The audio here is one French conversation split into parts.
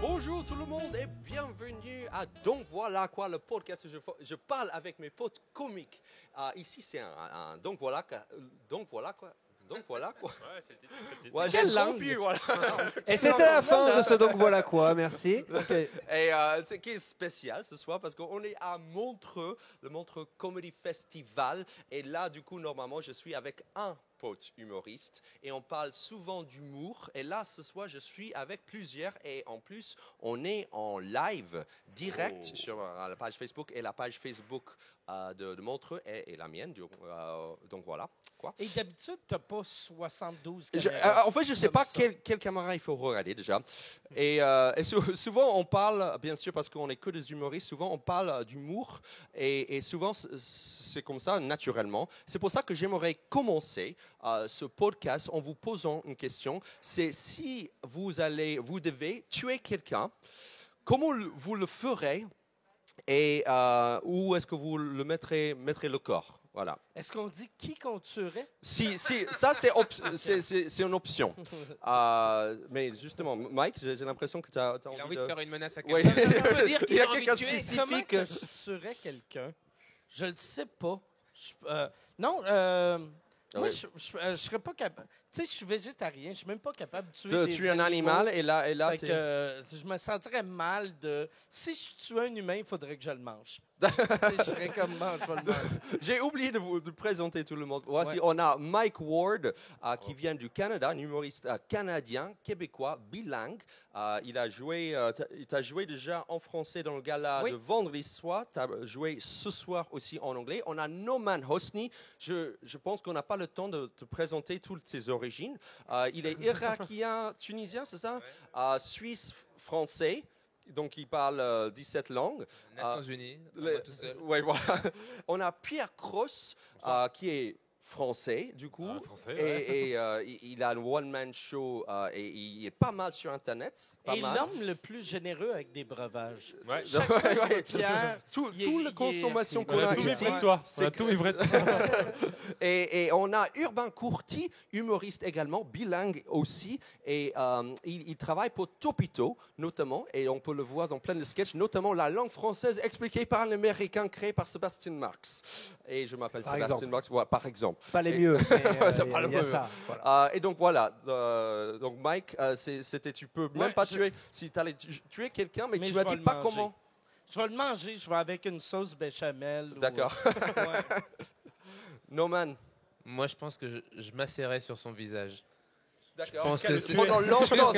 Bonjour tout le monde et bienvenue à Donc Voilà Quoi, le podcast où je parle avec mes potes comiques. Ici c'est un Donc Voilà Quoi. Donc Voilà Quoi. Donc Voilà Quoi. Ouais, c'est le titre. Ouais, Quelle j'ai langue? rompu, voilà. Et c'était la fin de ce Donc Voilà Quoi, merci. Okay. Et ce qui est spécial ce soir parce qu'on est à Montreux, le Montreux Comedy Festival. Et là, du coup, normalement, je suis avec un pote humoriste et on parle souvent d'humour. Et là, ce soir, je suis avec plusieurs et en plus, on est en live direct sur la page Facebook et la page Facebook de Montreux et la mienne. Donc voilà. Quoi. Et d'habitude, tu n'as pas 72 caméras. En fait, je ne sais pas quelle caméra il faut regarder déjà. Et souvent, on parle, bien sûr, parce qu'on n'est que des humoristes, souvent on parle d'humour et souvent c'est comme ça naturellement. C'est pour ça que j'aimerais commencer ce podcast en vous posant une question. C'est si vous devez tuer quelqu'un, comment vous le ferez et où est-ce que vous le mettrez le corps? Voilà. Est-ce qu'on dit qui qu'on tuerait? Si, ça c'est une option. Mais justement, Mike, j'ai l'impression que tu as envie de faire une menace à Oui. quelqu'un. On peut dire Il qu'il y a a envie quelqu'un de tuer. spécifique. Comment que je tuerais quelqu'un? Je le sais pas. Non, moi, oui. je serais pas capable. Tu sais, je suis végétarien, je suis même pas capable de tuer De des tuer un animaux. animal et là Fait que, je me sentirais mal de... Si je tuais un humain, il faudrait que je le mange. Tu sais, je serais comme, non, je vais le manger. J'ai oublié de présenter tout le monde. Voici, Ouais. on a Mike Ward qui vient du Canada, un humoriste canadien, québécois, bilingue. Il a joué, t'as joué déjà en français dans le gala de vendredi soir. Tu as joué ce soir aussi en anglais. On a Noman Hosni. Je pense qu'on n'a pas le temps de te présenter toutes ses origines. Il est irakien, tunisien, c'est ça? Suisse, français. Donc, il parle 17 langues. Nations Unies, moi tout seul. Ouais, voilà. On a Pierre Cross, qui est français, du coup. Français, et il a un one-man show et il est pas mal sur Internet. Et l'homme le plus généreux avec des breuvages. Ouais. Chaque fois que je vois Pierre, Toute il est- la consommation il est- qu'on a On a tout ici. livré de toi. On c'est a tout que- livré de toi. Et on a Urbain Courti, humoriste également, bilingue aussi. Et il travaille pour Topito, notamment. Et on peut le voir dans plein de sketchs, notamment la langue française expliquée par un Américain créé par Sébastien Marx. Et je m'appelle Par Sébastien exemple. Marx, voilà, par exemple. C'est pas les mieux, mais C'est pas le il y a mieux. ça. Voilà. Et donc voilà, donc Mike, tu peux même Ouais, pas tuer, si tu allais tuer quelqu'un, mais Mais tu je m'as vais dit le pas manger. comment. Je vais le manger, je vais avec une sauce béchamel. D'accord. Ouais. Norman. Moi, je pense que je m'asserais sur son visage. D'accord. pense que c'est- Pendant longtemps,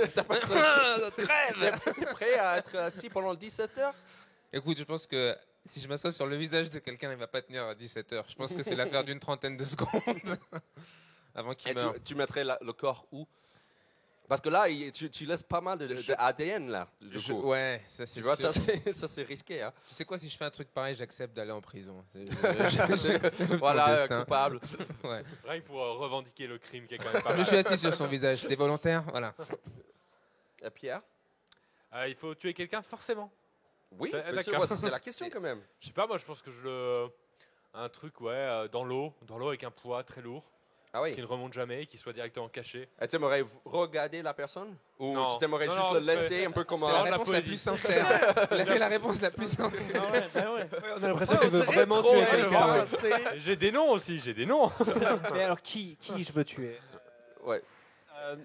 ça peut Crève! T'es prêt à être assis pendant 17 heures? Écoute, je pense que si je m'assois sur le visage de quelqu'un, il va pas tenir à 17 heures. Je pense que c'est l'affaire d'une trentaine de secondes avant qu'il Et meure. tu mettrais le corps où? Parce que là, tu laisses pas mal de ADN là. Du coup. Ouais, ça c'est Tu vois, sûr. ça c'est risqué. Hein. Tu sais quoi, si je fais un truc pareil, j'accepte d'aller en prison. Voilà, coupable. Ouais. Rien que pour revendiquer le crime qui est quand même pas Je me mal. suis assis sur son visage. C'était volontaire, voilà. Pierre? Il faut tuer quelqu'un forcément. Oui, C'est- bien sûr, d'accord. c'est la question quand même. Je sais pas, moi je pense que un truc dans l'eau avec un poids très lourd, Ah oui. qui ne remonte jamais, qui soit directement caché. Et tu aimerais regarder la personne? Ou Non. tu t'aimerais Non, juste non, le laisser un peu comme c'est La vraiment un... la réponse la poésie. plus sincère. Il a fait la réponse la plus sincère. Ah ouais, ben ouais. On a l'impression Ouais, qu'elle on veut dirait vraiment trop, tuer elle quelqu'un. va ouais. penser. J'ai des noms aussi, j'ai des noms. Mais alors, qui je veux tuer? Ouais.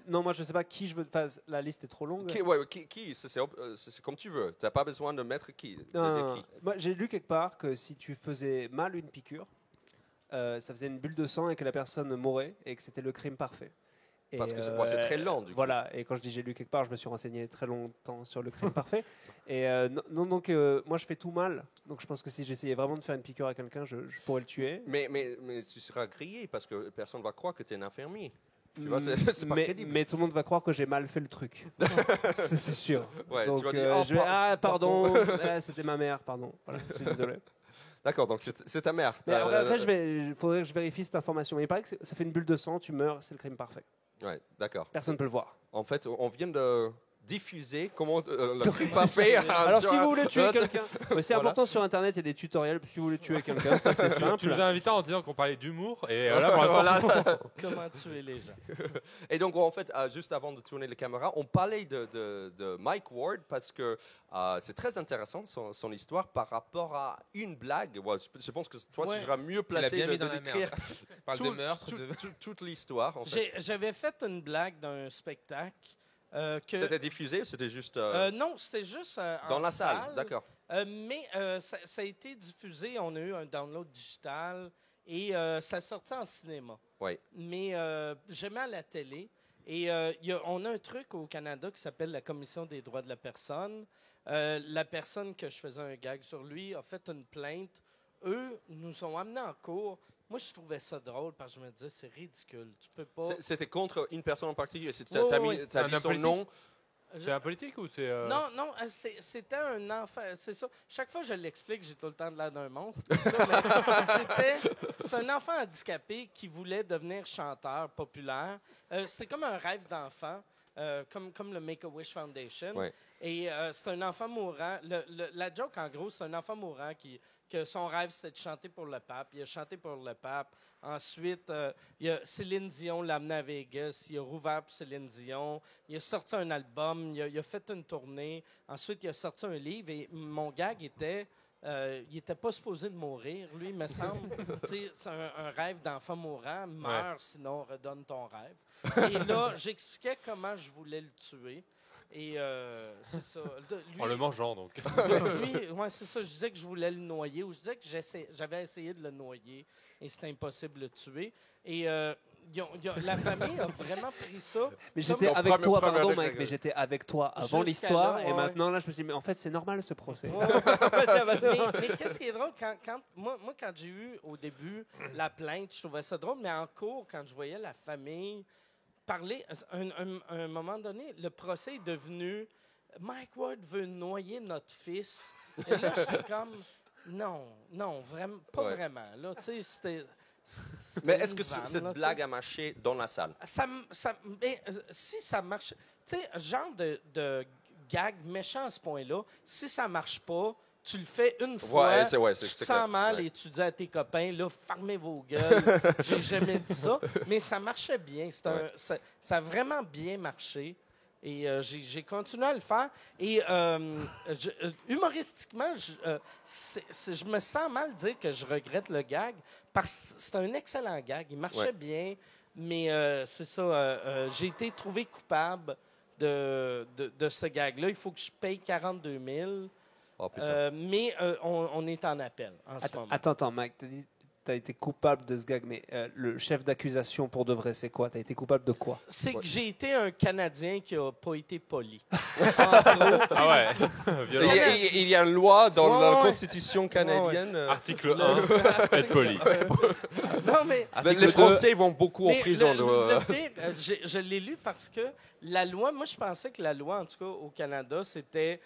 Non, moi, je sais pas qui je veux. Enfin, la liste est trop longue. Qui c'est comme tu veux. Tu n'as pas besoin de mettre qui. de Non, dire non, qui. non. Moi, j'ai lu quelque part que si tu faisais mal une piqûre, ça faisait une bulle de sang et que la personne mourait et que c'était le crime parfait. Et, Parce que c'est très lent, du coup. Voilà, et quand je dis j'ai lu quelque part, je me suis renseigné très longtemps sur le crime parfait. Et donc, moi, je fais tout mal. Donc, je pense que si j'essayais vraiment de faire une piqûre à quelqu'un, je pourrais le tuer. Mais tu seras grillé parce que personne va croire que tu es un infirmier. Tu vois, c'est pas crédible. Mais tout le monde va croire que j'ai mal fait le truc. C'est sûr. Ouais, Donc, tu vas dire, je vais, pardon, pardon. c'était ma mère, pardon. Voilà, je suis désolé. D'accord, donc c'est ta mère. Mais après, il faudrait que je vérifie cette information. Mais il paraît que ça fait une bulle de sang, tu meurs, c'est le crime parfait. Ouais, d'accord. Personne ne peut le voir. En fait, on vient de diffuser comment le crime parfait. Alors, si vous voulez tuer sur- quelqu'un, mais c'est Voilà. important sur Internet, il y a des tutoriels. Si vous voulez tuer quelqu'un, c'est assez Tu simple. nous as invité en disant qu'on parlait d'humour et là pour l'instant, Voilà. Comment tuer les gens. Et donc, en fait, juste avant de tourner les caméras, on parlait de Mike Ward parce que c'est très intéressant son histoire par rapport à une blague. Ouais, je pense que toi, Ouais. tu seras mieux Il a placé bien de mis dans la décrire merde. Il parle de meurtre. toute l'histoire. En fait. J'avais fait une blague dans un spectacle. C'était diffusé ou c'était juste Non, c'était juste dans en la salle? D'accord. Mais ça a été diffusé, on a eu un download digital et ça sortait en cinéma. Oui. Mais jamais à la télé. Et on a un truc au Canada qui s'appelle la Commission des droits de la personne. La personne que je faisais un gag sur lui a fait une plainte. Eux nous ont amenés en cours. Moi, je trouvais ça drôle parce que je me disais, c'est ridicule. Tu peux pas... C'était contre une personne en particulier. Oui, T'as oui. t'as Un dit son politique? nom. c'est un politique ou c'est. Non, c'était un enfant. C'est ça. Chaque fois que je l'explique, j'ai tout le temps de l'air d'un monstre. C'est un enfant handicapé qui voulait devenir chanteur populaire. C'était comme un rêve d'enfant, comme le Make-A-Wish Foundation. Ouais. Et c'est un enfant mourant. La joke, en gros, c'est un enfant mourant que son rêve, c'était de chanter pour le pape. Il a chanté pour le pape. Ensuite, Céline Dion l'a amené à Vegas. Il a rouvert pour Céline Dion. Il a sorti un album. Il a fait une tournée. Ensuite, il a sorti un livre. Et mon gag était... il n'était pas supposé de mourir, lui, me semble. Tu sais, c'est un rêve d'enfant mourant. Meurs, sinon redonne ton rêve. Et là, j'expliquais comment je voulais le tuer. Et c'est ça. Lui, En le mangeant donc. ouais, c'est ça. Je disais que je voulais le noyer ou je disais que j'avais essayé de le noyer et c'était impossible de le tuer. Et la famille a vraiment pris ça. Mais comme- j'étais avec toi, première pardon degré. Mike, mais j'étais avec toi avant Jusqu'à l'histoire là, et ouais. maintenant là je me suis dit mais en fait c'est normal ce procès. Ouais. mais qu'est-ce qui est drôle, moi, quand j'ai eu au début la plainte, je trouvais ça drôle, mais en cours, quand je voyais la famille parler, à un moment donné, le procès est devenu Mike Ward veut noyer notre fils. Et là, j'étais comme non, vraiment, pas Ouais. vraiment. Là, tu sais, c'était Mais est-ce une que vanne, cette là, tu sais. blague a marché dans la salle? Si ça marche, tu sais, genre de gag méchant à ce point-là, si ça marche pas, tu le fais une fois, Ouais, c'est tu te clair. sens mal Ouais. et tu dis à tes copains, là, fermez vos gueules, j'ai jamais dit ça. Mais ça marchait bien. Ça a vraiment bien marché. Et j'ai continué à le faire. Et humoristiquement, je me sens mal dire que je regrette le gag parce que c'est un excellent gag. Il marchait Ouais. bien, mais c'est ça. J'ai été trouvé coupable de ce gag-là. Il faut que je paye 42 000. Oh, putain. Mais on est en appel en ce moment. Attends Mike, t'as dit t'as été coupable de ce gag, mais le chef d'accusation pour de vrai c'est quoi? T'as été coupable de quoi? C'est que j'ai été un Canadien qui n'a pas été poli. Ah ouais. Violent. Il y a une loi dans la Ouais. Constitution canadienne. Article 1. Être poli. Non, mais... Les Français vont beaucoup en Mais prison. le pire, je l'ai lu parce que la loi, moi je pensais que la loi, en tout cas au Canada, c'était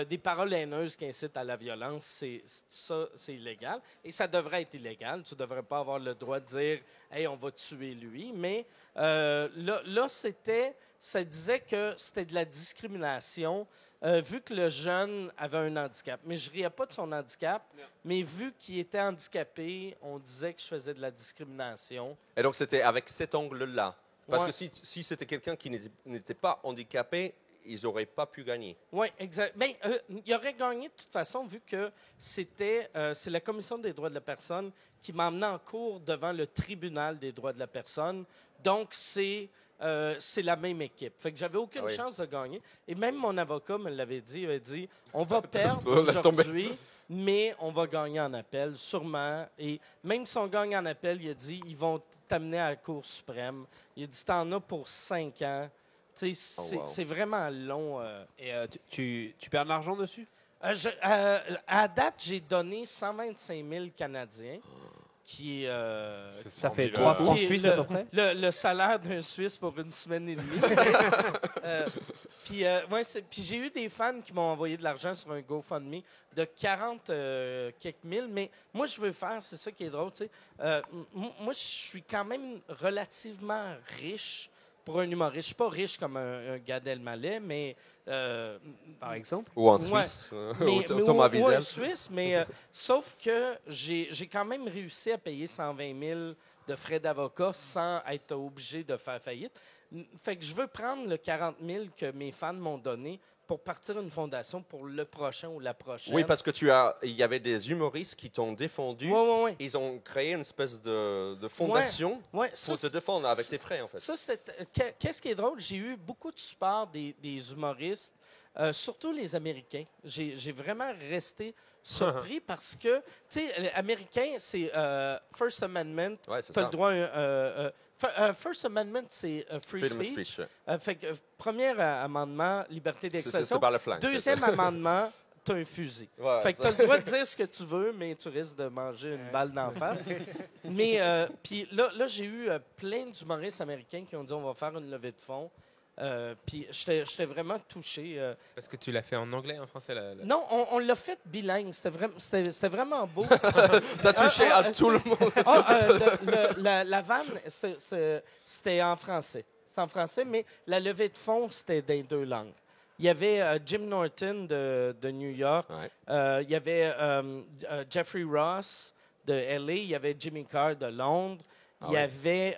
des paroles haineuses qui incitent à la violence. C'est illégal. Et ça devrait être illégal. Tu ne devrais pas avoir le droit de dire « Hey, on va tuer lui ». Mais là, ça disait que c'était de la discrimination vu que le jeune avait un handicap. Mais je riais pas de son handicap, mais vu qu'il était handicapé, on disait que je faisais de la discrimination. Et donc, c'était avec cet angle-là. Parce Ouais. que si c'était quelqu'un qui n'était pas handicapé, ils n'auraient pas pu gagner. Oui, exact. Mais il aurait gagné de toute façon, vu que c'est la Commission des droits de la personne qui m'a emmené en cours devant le tribunal des droits de la personne. Donc, c'est la même équipe. Fait que j'avais aucune Ah oui. chance de gagner. Et même mon avocat me l'avait dit. Il avait dit, on va perdre Laisse tomber. aujourd'hui, mais on va gagner en appel, sûrement. Et même si on gagne en appel, il a dit, ils vont t'amener à la Cour suprême. Il a dit, t'en as pour 5 ans. Tu sais, Oh, wow. c'est vraiment long. Et tu perds de l'argent dessus? À date, j'ai donné 125 000 Canadiens, qui est Ça fait 100 000 3 francs qui est suisses à peu près? le salaire d'un Suisse pour une semaine et demie. Puis j'ai eu des fans qui m'ont envoyé de l'argent sur un GoFundMe de 40 quelques mille. Mais moi, je veux faire, c'est ça qui est drôle, tu sais. Moi, je suis quand même relativement riche pour un humoriste. Je suis pas riche comme un Gad Elmaleh, mais Par exemple. Ou en Ouais. Suisse, mais, Thomas ou en Wiesel. Suisse, mais sauf que j'ai quand même réussi à payer 120 000 de frais d'avocat sans être obligé de faire faillite. Fait que je veux prendre le 40 000 que mes fans m'ont donné pour partir une fondation pour le prochain ou la prochaine. Oui, parce que il y avait des humoristes qui t'ont défendu. Ouais. Ils ont créé une espèce de fondation Ouais, pour te défendre avec tes frais, en fait. Ça, qu'est-ce qui est drôle, j'ai eu beaucoup de support des humoristes, surtout les Américains. J'ai vraiment resté surpris parce que, tu sais, les Américains, c'est First Amendment. Ouais, c'est Tu as ça. le droit First Amendment, c'est free Freedom of speech. speech, ouais. Fait que, premier amendement, liberté C'est d'expression. par le flanc. Deuxième amendement, tu as un fusil. Ouais, Fait que tu as le droit de dire ce que tu veux, mais tu risques de manger une balle d'en face. Mais puis là j'ai eu plein d'humoristes américains qui ont dit on va faire une levée de fonds. Puis j'étais vraiment touché. Parce que tu l'as fait en anglais, en français. Non, on l'a fait bilingue. C'était vraiment beau. T'as touché à tout le monde. La vanne, c'était en français. C'est en français, mais la levée de fonds, c'était dans les deux langues. Il y avait Jim Norton de New York. Ouais. Il y avait Jeffrey Ross de LA. Il y avait Jimmy Carr de Londres. Il y avait,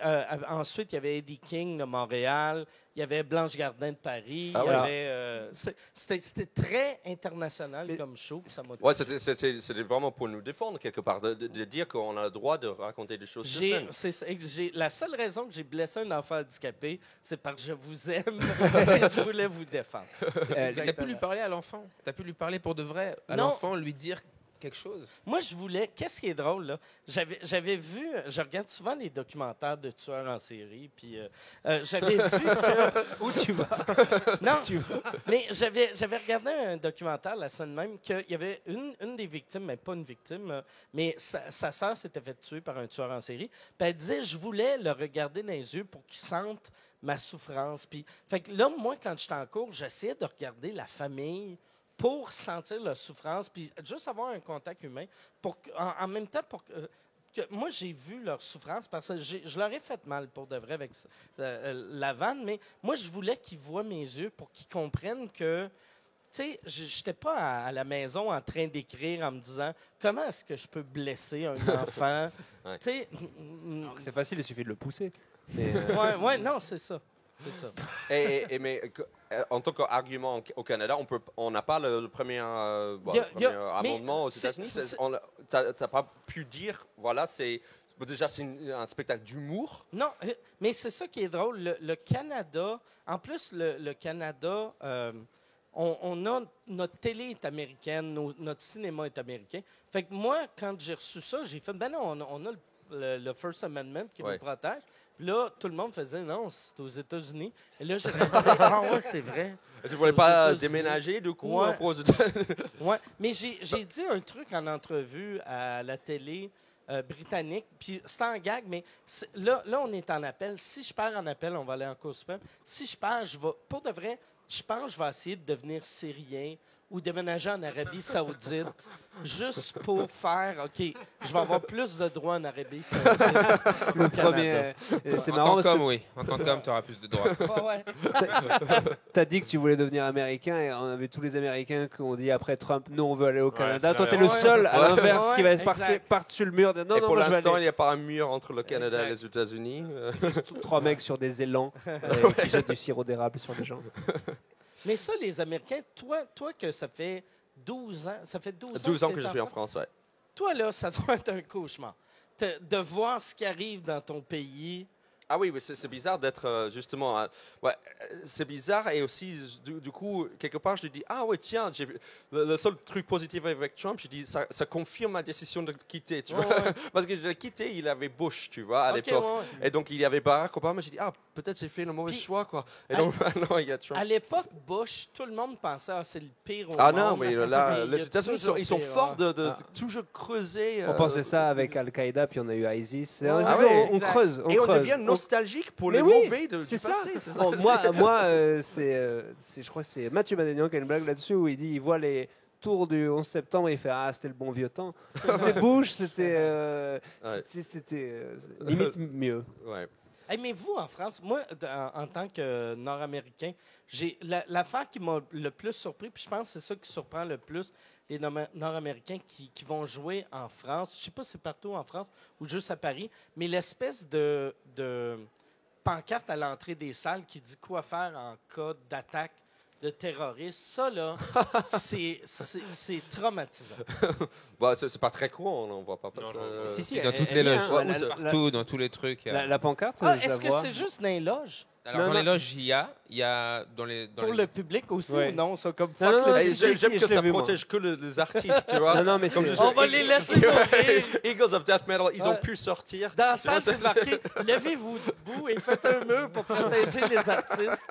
ensuite, il y avait Eddie King de Montréal. Il y avait Blanche Gardin de Paris. Ah il y ouais. avait, c'était très international comme show. Ça m'a Ouais, c'était vraiment pour nous défendre, quelque part, de dire qu'on a le droit de raconter des choses certaines. La seule raison que j'ai blessé un enfant handicapé, c'est parce que je vous aime et je voulais vous défendre. T'as pu lui parler à l'enfant. T'as pu lui parler pour de vrai à Non. l'enfant, lui dire quelque chose. Moi, je voulais. Qu'est-ce qui est drôle, là? J'avais vu. Je regarde souvent les documentaires de tueurs en série, puis j'avais vu que. Où tu vas? Non, mais j'avais regardé un documentaire la semaine même qu'il y avait une des victimes, mais pas une victime, mais sa sœur s'était fait tuer par un tueur en série. Puis elle disait je voulais le regarder dans les yeux pour qu'il sente ma souffrance. Puis, fait que là, moi, quand j'étais en cours, j'essayais de regarder la famille pour sentir leur souffrance, puis juste avoir un contact humain, en même temps, pour que moi, j'ai vu leur souffrance, parce que je leur ai fait mal, pour de vrai, avec la vanne, mais moi, je voulais qu'ils voient mes yeux pour qu'ils comprennent que, tu sais, je n'étais pas à la maison en train d'écrire en me disant « Comment est-ce que je peux blesser un enfant? » Ouais. Tu sais, C'est facile, il suffit de le pousser. Mais, ouais, non, c'est ça. C'est ça. Mais en tant qu'argument au Canada, on n'a pas le premier, amendement aux États-Unis. Tu n'as pas pu dire, voilà, déjà c'est un spectacle d'humour. Non, mais c'est ça qui est drôle. Le Canada, en plus, le Canada, on a, notre télé est américaine, notre cinéma est américain. Fait que moi, quand j'ai reçu ça, j'ai fait, ben non, on a le First Amendment qui nous protège. Puis là, tout le monde faisait, non, c'est aux États-Unis. Et là, j'ai réalisé, ah ouais, c'est vrai. Tu ne voulais pas déménager, du coup, Ouais. pour aux États-Unis? Ouais, mais j'ai dit un truc en entrevue à la télé britannique, puis c'est en gag, mais là, on est en appel. Si je perds en appel, on va aller en Cour suprême. Si je perds, pour de vrai, je pense que je vais essayer de devenir syrien ou déménager en Arabie Saoudite juste pour faire, OK, je vais avoir plus de droits en Arabie Saoudite le qu'au Canada. premier, c'est En marrant tant parce qu'homme, que oui. En tant qu'homme, tu auras plus de droits. Ouais. tu as dit que tu voulais devenir américain et on avait tous les Américains qui ont dit après Trump, nous on veut aller au Canada. c'est Toi, tu es vrai. le seul à Ouais. l'inverse qui va Ouais, passer exact. par-dessus le mur. De, non, Et non, pour moi, je vais l'instant, il aller. n'y a pas un mur entre le Canada et Exact. les États-Unis. Trois mecs sur des élans qui jettent du sirop d'érable sur les gens. Mais ça, les Américains, toi que ça fait 12 ans, ça fait 12 ans, 12 ans t'es que je suis en France, ouais. Toi, là, ça doit être un cauchemar. De voir ce qui arrive dans ton pays. Ah oui, mais c'est bizarre d'être justement. C'est bizarre et aussi, du coup, quelque part, je lui dis ah ouais, tiens, le seul truc positif avec Trump, je dis ça confirme ma décision de quitter, tu vois. Ouais. Parce que j'ai quitté, il avait Bush, tu vois, à OK, l'époque. ouais. Et donc, il y avait Barack Obama, j'ai dit ah, peut-être j'ai fait le mauvais Puis, choix, quoi. Et à- donc, maintenant, il y a Trump. À l'époque, Bush, tout le monde pensait que c'est le pire au Ah monde. non, mais là, Mais il y les a États-Unis, toujours ils sont pire, forts ouais. de toujours creuser. On pensait ça avec Al-Qaïda, puis on a eu ISIS. Ouais. On, Ah ouais, on exact. creuse. Et on creuse. devient nostalgique pour les Mais oui, mauvais du c'est ça. passé. C'est ça. Oh, moi, je crois que c'est Mathieu Madénian qui a une blague là-dessus où il dit il voit les tours du 11 septembre et il fait ah c'était le bon vieux temps. C'était Bush, c'était limite mieux. Ouais. Hey, mais vous, en France, moi, en tant que Nord-Américain, l'affaire qui m'a le plus surpris, puis je pense que c'est ça qui surprend le plus les Nord-Américains qui vont jouer en France. Je sais pas si c'est partout en France ou juste à Paris, mais l'espèce de pancarte à l'entrée des salles qui dit quoi faire en cas d'attaque de terroristes, ça, là, c'est traumatisant. Bah, c'est pas très courant, on voit pas. Non, Si, Dans toutes elle les est, loges, hein, partout, dans tous les trucs. La pancarte, Ah, je la est-ce que vois. c'est juste dans les loges? Alors, Non, dans non. les loges, il y a dans les... Pour le public aussi Ouais. ou non? Ça, comme Non, fuck non, le Hey, si, J'aime je que l'ai ça vu, moi. protège que les artistes, tu vois. Non, non, mais Comme c'est... je- On va les laisser mourir. Eagles of Death Metal, ils ont Ouais. pu sortir. Dans la salle, c'est marqué « Levez-vous debout et faites un mur pour protéger les artistes.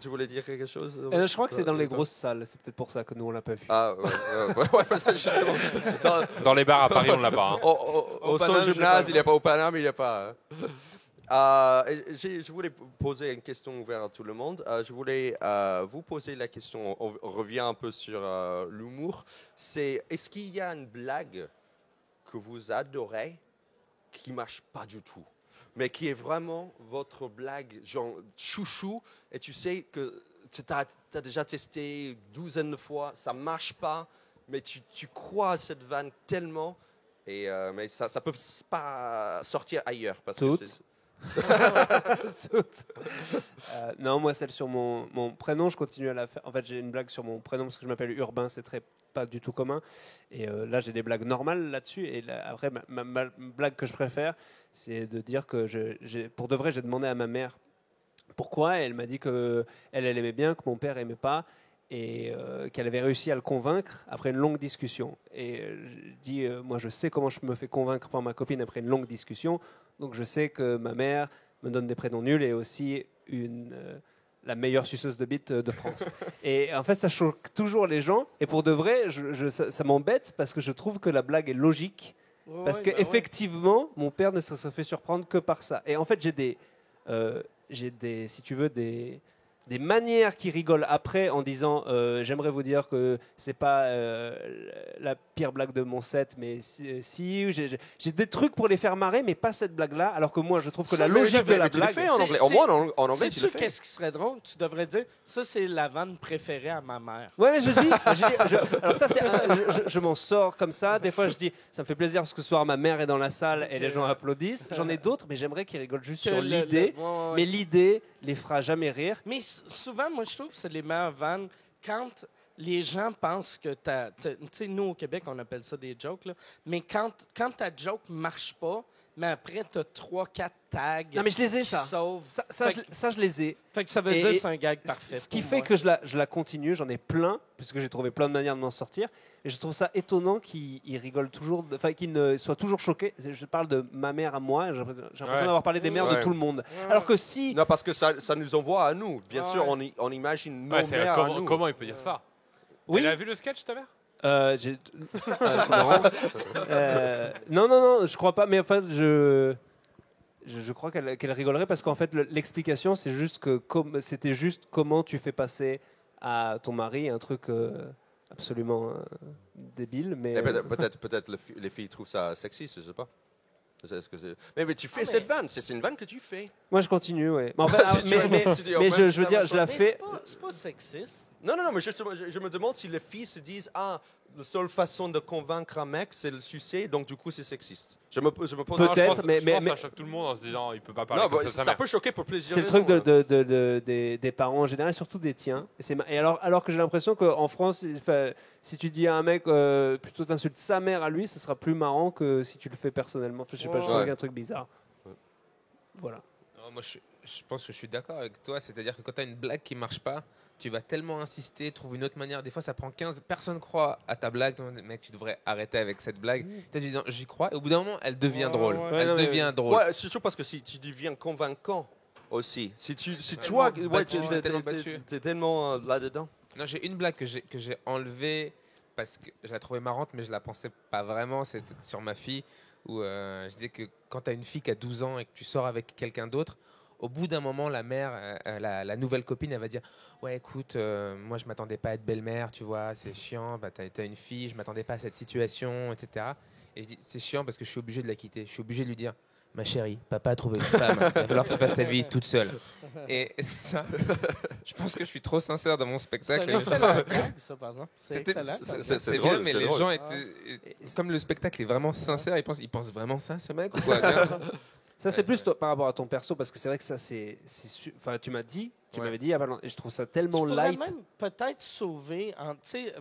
Tu voulais dire quelque chose? Je crois que c'est dans les grosses salles. C'est peut-être pour ça que nous, on l'a pas vu. Ah, ouais, parce que justement, Dans les bars à Paris, on l'a pas. Hein. au Paname, son je gymnase, l'ai il n'est pas au Paname, il n'est pas. Je voulais poser une question ouverte à tout le monde. Je voulais vous poser la question, on revient un peu sur l'humour. Est-ce qu'il y a une blague que vous adorez qui ne marche pas du tout, mais qui est vraiment votre blague, genre chouchou, et tu sais que tu as déjà testé une douzaine de fois, ça ne marche pas, mais tu crois à cette vanne tellement, mais ça ne peut pas sortir ailleurs. Parce que Toutes. Non, moi, celle sur mon prénom, je continue à la faire. En fait, j'ai une blague sur mon prénom parce que je m'appelle Urbain, c'est pas du tout commun. Et là, j'ai des blagues normales là-dessus. Et là, après, ma blague que je préfère, c'est de dire que pour de vrai, j'ai demandé à ma mère pourquoi. Et elle m'a dit que elle aimait bien, que mon père aimait pas. Et qu'elle avait réussi à le convaincre après une longue discussion. Et je dis, moi je sais comment je me fais convaincre par ma copine après une longue discussion, donc je sais que ma mère me donne des prénoms nuls et aussi la meilleure suceuse de bite de France. Et en fait ça choque toujours les gens, et pour de vrai, ça m'embête parce que je trouve que la blague est logique, parce que effectivement mon père ne se fait surprendre que par ça. Et en fait j'ai des, si tu veux, des manières qui rigolent après en disant j'aimerais vous dire que c'est pas la pire blague de mon set, mais si j'ai des trucs pour les faire marrer, mais pas cette blague là, alors que moi je trouve que la logique de la tu le blague, fais en anglais. Au moins en anglais tu le fais. Qu'est-ce qui serait drôle? Tu devrais dire ça, c'est la vanne préférée à ma mère. Ouais, mais alors ça c'est je m'en sors comme ça. Des fois je dis ça me fait plaisir parce que ce soir ma mère est dans la salle et les gens applaudissent. J'en ai d'autres, mais j'aimerais qu'ils rigolent juste sur l'idée. Mais l'idée les fera jamais rire. Mais souvent, moi, je trouve que c'est les meilleures vannes quand les gens pensent que tu sais, nous, au Québec, on appelle ça des jokes, là, mais quand ta joke marche pas, mais après, tu as 3-4 tags Non, mais je les ai, qui ça. sauvent. Ça, je les ai. Fait que ça veut dire que c'est un gag parfait. Ce qui pour fait moi. que je la continue, j'en ai plein, puisque j'ai trouvé plein de manières de m'en sortir. Et je trouve ça étonnant qu'ils rigolent toujours, enfin qu'ils ne soient toujours choqués. Je parle de ma mère à moi, j'ai l'impression d'avoir parlé des mères de Ouais. tout le monde. Alors que si. Non, parce que ça nous envoie à nous. Bien Ouais. sûr, on imagine nos Ouais, c'est mères à nous. comment il peut dire ça? Oui. Elle a vu le sketch, ta mère? Non. Non, je crois pas, mais en fait, je crois qu'elle rigolerait parce qu'en fait, l'explication, c'est juste que c'était juste comment tu fais passer à ton mari un truc absolument débile. Mais Eh ben, peut-être les filles trouvent ça sexiste, je sais pas. Est-ce que mais tu fais cette vanne, c'est une vanne que tu fais. moi, je continue, ouais. Mais en fait, Si tu- si tu dis, oh, mais même je si veux ça dire, marche je la Mais fais. c'est pas sexiste. Non, mais justement, je me demande si les filles se disent la seule façon de convaincre un mec, c'est le sucer, donc du coup, c'est sexiste. Je me pose Peut-être, Non, je pense mais- que ça choque tout le monde en se disant il peut pas parler Non, comme bah, ça de sa ça mère. peut choquer pour plusieurs C'est le raisons. truc des parents en général, surtout des tiens. Et alors que j'ai l'impression qu'en France, si tu dis à un mec plutôt t'insultes sa mère à lui, ce sera plus marrant que si tu le fais personnellement. Enfin, je sais pas, je trouve Ouais. qu'il y a un truc bizarre. Voilà. Non, moi, je pense que je suis d'accord avec toi. C'est-à-dire que quand tu as une blague qui marche pas, tu vas tellement insister, trouver une autre manière. Des fois, ça prend 15. Personne croit à ta blague. Mec, tu devrais arrêter avec cette blague. Tu dis, non, j'y crois. Et au bout d'un moment, elle devient drôle. ouais. Elle Ouais, non, mais- devient drôle. Ouais, surtout parce que si tu deviens convaincant aussi. Si Tellement toi, battu, tellement t'es battu. tellement là-dedans. Non, j'ai une blague que j'ai enlevée parce que je la trouvais marrante, mais je la pensais pas vraiment. C'était sur ma fille, où je disais que quand tu as une fille qui a 12 ans et que tu sors avec quelqu'un d'autre, au bout d'un moment, la mère, la nouvelle copine, elle va dire ouais, écoute, moi je m'attendais pas à être belle-mère, tu vois, c'est chiant, bah, t'as une fille, je m'attendais pas à cette situation, etc. Et je dis, c'est chiant parce que je suis obligé de la quitter. Je suis obligé de lui dire, ma chérie, papa a trouvé une femme. Il va falloir que tu fasses ta vie toute seule. Et ça, je pense que je suis trop sincère dans mon C'est spectacle. un excellent gag, ça, par exemple. C'est C'était- excellent. C'est drôle, bien, mais c'est les drôle. gens étaient. Comme le spectacle est vraiment sincère, ils pensent vraiment ça, ce mec ou quoi? Bien. Ça, c'est plus toi, par rapport à ton perso, parce que c'est vrai que ça, enfin, tu Ouais. m'avais dit, et je trouve ça Tu tellement pourrais light. même peut-être sauver, tu sais,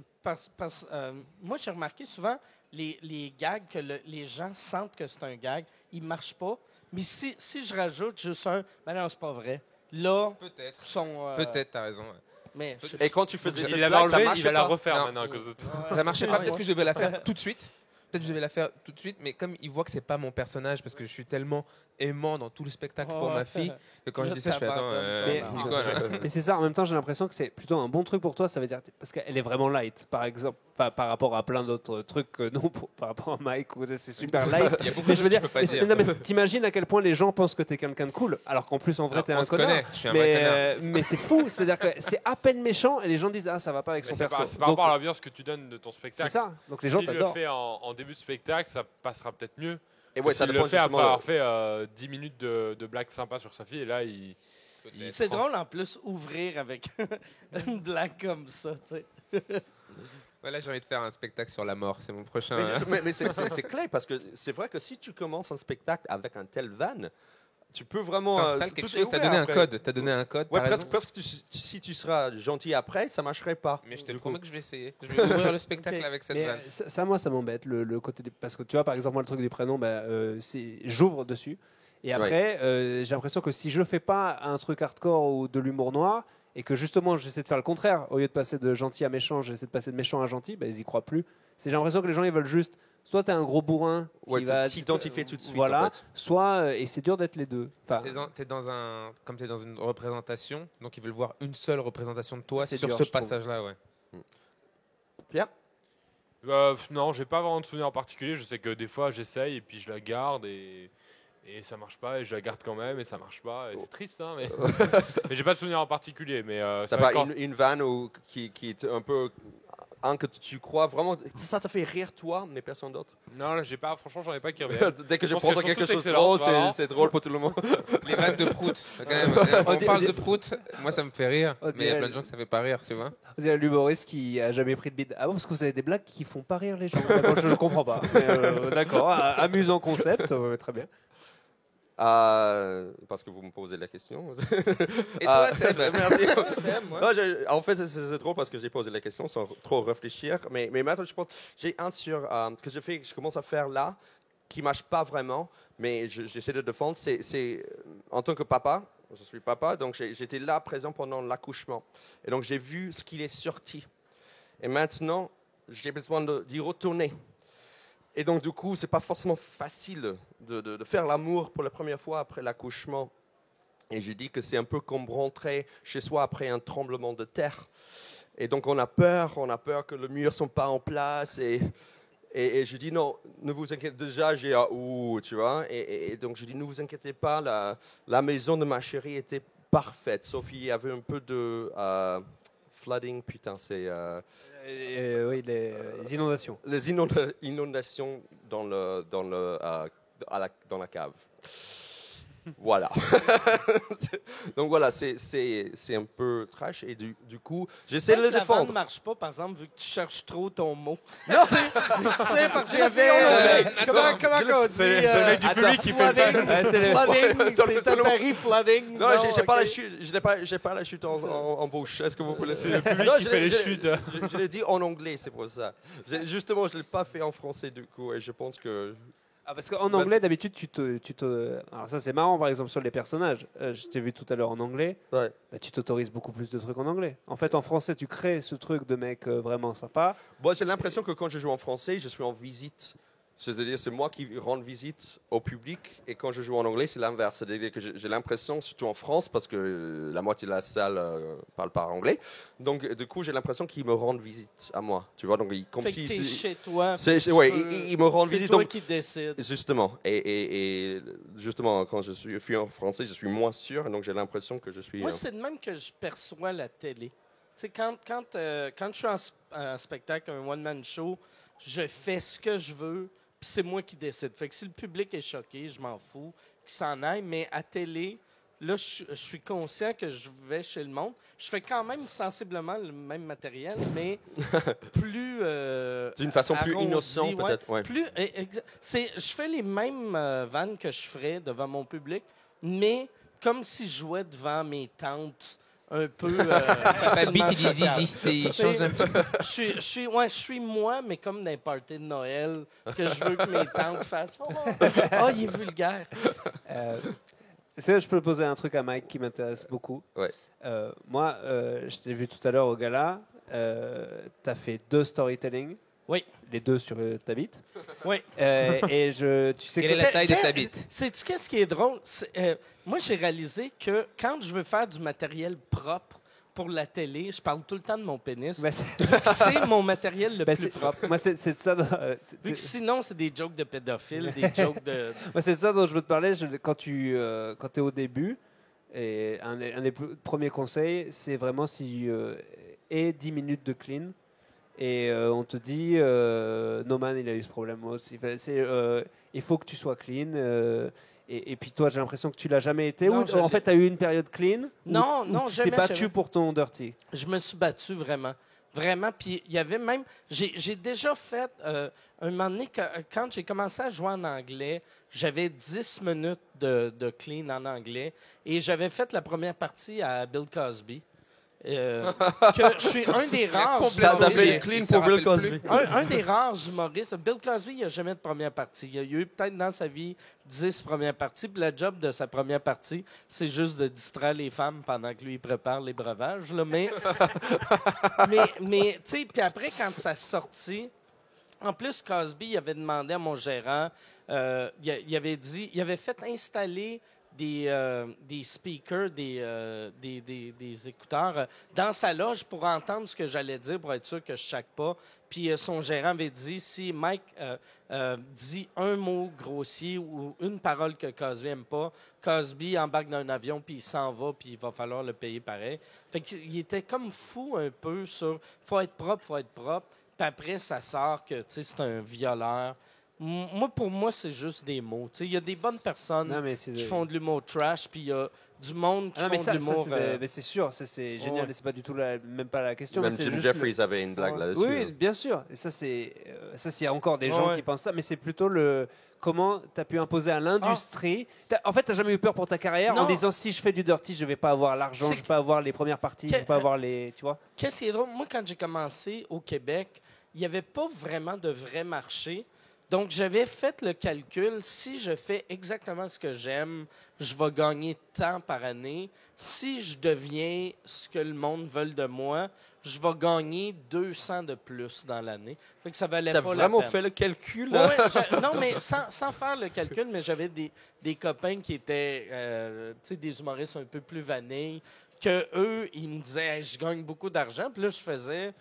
moi j'ai remarqué souvent les gags que les gens sentent que c'est un gag, ils marchent pas. Mais si je rajoute juste ben non, c'est pas vrai. Là, Peut-être. sont. Peut-être, t'as raison. Ouais. Mais Et quand tu faisais cette Il l'avait blague, ça enlevé, marchait il va la pas. refaire Non. maintenant à cause de toi. Ça marchait pas. Ouais. Peut-être que je devais la faire tout de suite. Peut-être que je devais la faire tout de suite, mais comme il voit que c'est pas mon personnage, parce que je suis tellement aimant dans tout le spectacle pour ma fille, que quand je dis ça, je fais attends, Mais- dis quoi, là Mais c'est ça, en même temps, j'ai l'impression que c'est plutôt un bon truc pour toi. Ça veut dire, parce qu'elle est vraiment light, par exemple, par rapport à plein d'autres trucs que non, par rapport à Mike, où c'est super light. Il y a beaucoup Mais de je choses veux que dire, je peux pas mais dire. non, mais t'imagines à quel point les gens pensent que t'es quelqu'un de cool, alors qu'en plus, en vrai, Alors, t'es on un se connard. connaît, je suis un vrai connard. Mais c'est fou, c'est-à-dire que c'est à peine méchant et les gens disent, ah, ça va pas avec Mais son c'est perso. par, c'est par Donc, rapport à l'ambiance que tu donnes de ton c'est spectacle. ça. Donc les gens S'il le t'adorent. fait en début de spectacle, ça passera peut-être mieux. Et ouais, ça S'il dépend le fait après justement. avoir fait 10 minutes de blagues sympas sur sa fille, et là, il c'est drôle en plus ouvrir avec une blague comme ça, tu sais. Voilà, j'ai envie de faire un spectacle sur la mort. C'est mon prochain. Mais c'est clair parce que c'est vrai que si tu commences un spectacle avec un tel van, tu peux vraiment. T'installes tout quelque est chose, t'as ouvert donné un après. code. T'as donné un code. Ouais, t'as raison. presque si tu seras gentil après, ça marcherait pas. Mais je te Du promets coup. que je vais essayer. Je vais ouvrir le spectacle Ok. avec cette Mais vanne. ça, moi, ça m'embête, le côté parce que tu vois, par exemple, moi, le truc du prénom, j'ouvre dessus. Et après, j'ai l'impression que si je fais pas un truc hardcore ou de l'humour noir, et que justement, j'essaie de faire le contraire, au lieu de passer de gentil à méchant, j'essaie de passer de méchant à gentil, ils y croient plus. J'ai l'impression que les gens, ils veulent juste, soit t'es un gros bourrin qui Ouais, va t'identifier tout de suite. voilà, En fait. soit, et c'est dur d'être les deux. Enfin, Comme t'es dans une représentation, donc ils veulent voir une seule représentation de toi C'est sur dur, ce je trouve. passage-là, ouais. Pierre. non, j'ai pas vraiment de souvenir en particulier. Je sais que des fois, j'essaye et puis je la garde et ça marche pas et je la garde quand même et ça marche pas. Et c'est triste, hein, mais, mais j'ai pas de souvenir en particulier. Mais T'as c'est pas vrai que quand- une vanne qui est un peu. Un que tu crois vraiment. Ça te fait rire toi, mais personne d'autre. Non, là, j'ai pas. Franchement, j'en ai pas qui reviennent. Dès que je pense pense à qu'elles sont quelque toutes chose de excellentes, drôle, vraiment. c'est drôle pour tout le monde. Les vannes de prout. Quand même, on parle de prout. Moi, ça me fait rire. On Mais il y a dirait- plein de gens que ça fait pas rire, tu vois. vous avez l'humoriste qui a jamais pris de bide. Ah bon, parce que vous avez des blagues qui font pas rire les gens. Bon, je ne comprends pas. Mais, d'accord, amusant concept, très bien. Parce que vous me posez la question. Et toi, Seb? Merci. Seb, moi. Non, en fait, c'est drôle parce que j'ai posé la question sans trop réfléchir. Mais maintenant, je pense, j'ai un sur que je commence à faire là, qui marche pas vraiment, mais j'essaie de défendre. C'est en tant que papa, je suis papa, donc j'étais là présent pendant l'accouchement, et donc j'ai vu ce qu'il est sorti. Et maintenant, j'ai besoin d'y retourner. Et donc, du coup, c'est pas forcément facile de faire l'amour pour la première fois après l'accouchement. Et je dis que c'est un peu comme rentrer chez soi après un tremblement de terre. Et donc, on a peur que les murs ne sont pas en place. Et je dis non, ne vous inquiétez déjà, j'ai ouh, tu vois. Et donc, je dis ne vous inquiétez pas, la maison de ma chérie était parfaite. Sauf qu'il y avait un peu de flooding, putain, c'est. Oui, les inondations. Les inondations dans la cave. Voilà. Donc voilà, c'est un peu trash et du coup, j'essaie de le La vanne défendre. marche pas, par exemple, vu que tu cherches trop ton mot. Non, Tu sais, parce qu'il y J'ai fait en avait... anglais. Comment on dit? C'est le mec du public qui fait le flooding. Ouais, c'est le- Flooding. Dans le T'as Paris, flooding. non, j'ai pas ok. la chute. J'ai pas la chute en bouche. Est-ce que vous pouvez laisser le public qui fait les chutes. Je l'ai dit en anglais, c'est pour ça. Justement, je l'ai pas fait en français du coup, et je pense que. Ah, parce qu'en anglais, d'habitude, alors ça, c'est marrant, par exemple, sur les personnages. Je t'ai vu tout à l'heure en anglais. Ouais. Tu t'autorises beaucoup plus de trucs en anglais. En fait, en français, tu crées ce truc de mec vraiment sympa. Bon, j'ai l'impression que quand je joue en français, je suis en visite. C'est-à-dire, c'est moi qui rends visite au public. Et quand je joue en anglais, c'est l'inverse. C'est-à-dire que j'ai l'impression, surtout en France, parce que la moitié de la salle parle pas anglais. Donc, du coup, j'ai l'impression qu'ils me rendent visite à moi. Tu vois, donc, comme Fait si. que t'es chez toi. Ouais, tu peux- ils me rendent C'est visite. toi Donc, qui décides. justement. Et justement, quand je suis en français, je suis moins sûr. Donc, j'ai l'impression que je suis. Moi, c'est de même que je perçois la télé. Tu sais, quand je suis en spectacle, un one-man show, je fais ce que je veux. Puis puis c'est moi qui décide. Fait que si le public est choqué, je m'en fous qu'il s'en aille, mais à télé, là, je suis conscient que je vais chez le monde. Je fais quand même sensiblement le même matériel, mais plus... D'une façon plus arrondi, innocente, peut-être. Ouais. Plus, je fais les mêmes vannes que je ferais devant mon public, mais comme si je jouais devant mes tantes un peu facilement Bit, il dit choquables. zizi, il change un petit peu. Je suis moi, mais comme dans les parties de Noël, que je veux que mes tantes fassent « Oh, il est vulgaire! Est-ce que je peux poser un truc à Mike qui m'intéresse beaucoup? Ouais. Moi, je t'ai vu tout à l'heure au gala. Tu as fait 2 storytelling. Oui. Les 2 sur ta bite. Oui. Et tu sais Quelle est la taille de ta bite? Sais-tu qu'est-ce qui est drôle? Moi, j'ai réalisé que quand je veux faire du matériel propre pour la télé, je parle tout le temps de mon pénis. Ben, C'est mon matériel le plus propre. Moi, c'est de ça. Vu que sinon, c'est des jokes de pédophiles, des jokes de... Moi, c'est de ça dont je veux te parler. Quand tu es au début, et un des premiers conseils, c'est vraiment si et 10 minutes de clean. Et on te dit, Noman, il a eu ce problème aussi. Il faut que tu sois clean. Et puis toi, j'ai l'impression que tu l'as jamais été. Non, Ou en fait, tu as eu une période clean. Non, où non, tu t'es jamais, battu jamais. pour ton dirty. Je me suis battu vraiment. Vraiment. Puis il y avait même. J'ai déjà fait. Un moment donné, quand j'ai commencé à jouer en anglais, j'avais 10 minutes de clean en anglais. Et j'avais fait la première partie à Bill Cosby. Que je suis un des rares. T'as fait humoristes- une clean pour Bill Cosby. un des rares humoristes. Bill Cosby, il n'a jamais de première partie. Il a eu peut-être dans sa vie 10 premières parties. Puis le job de sa première partie, c'est juste de distraire les femmes pendant que lui il prépare les breuvages. Là. Mais tu sais, puis après, quand ça sortit, en plus, Cosby il avait demandé à mon gérant, il avait fait installer des speakers, des écouteurs dans sa loge pour entendre ce que j'allais dire, pour être sûr que je chaque pas. Puis son gérant avait dit, si Mike dit un mot grossier ou une parole que Cosby n'aime pas, Cosby embarque dans un avion, puis il s'en va, puis il va falloir le payer pareil. Fait qu'il était comme fou un peu sur « faut être propre ». Puis après, ça sort que c'est un violeur. Pour moi, c'est juste des mots. Il y a des bonnes personnes qui font de l'humour trash, puis il y a du monde qui font de l'humour... mais c'est sûr, c'est génial. Ouais. C'est pas du tout même pas la question. Même mais c'est Jim juste Jeffries avait une blague là-dessus. Oui, bien sûr. Et ça, s'il y a encore des gens Ouais. qui pensent ça, mais c'est plutôt comment tu as pu imposer à l'industrie. En fait, tu n'as jamais eu peur pour ta carrière Non. en disant si je fais du dirty, je vais pas avoir l'argent, je vais pas avoir les premières parties, je vais pas avoir les. Tu vois? Qu'est-ce qui est drôle? Moi, quand j'ai commencé au Québec, il n'y avait pas vraiment de vrai marché. Donc, j'avais fait le calcul. Si je fais exactement ce que j'aime, je vais gagner tant par année. Si je deviens ce que le monde veut de moi, je vais gagner 200 de plus dans l'année. Fait que ça valait T'as pas vraiment la peine. fait le calcul? Ouais, ouais, non, mais sans faire le calcul, mais j'avais des copains qui étaient des humoristes un peu plus vanilles, que eux, ils me disaient hey, je gagne beaucoup d'argent. Puis là, je faisais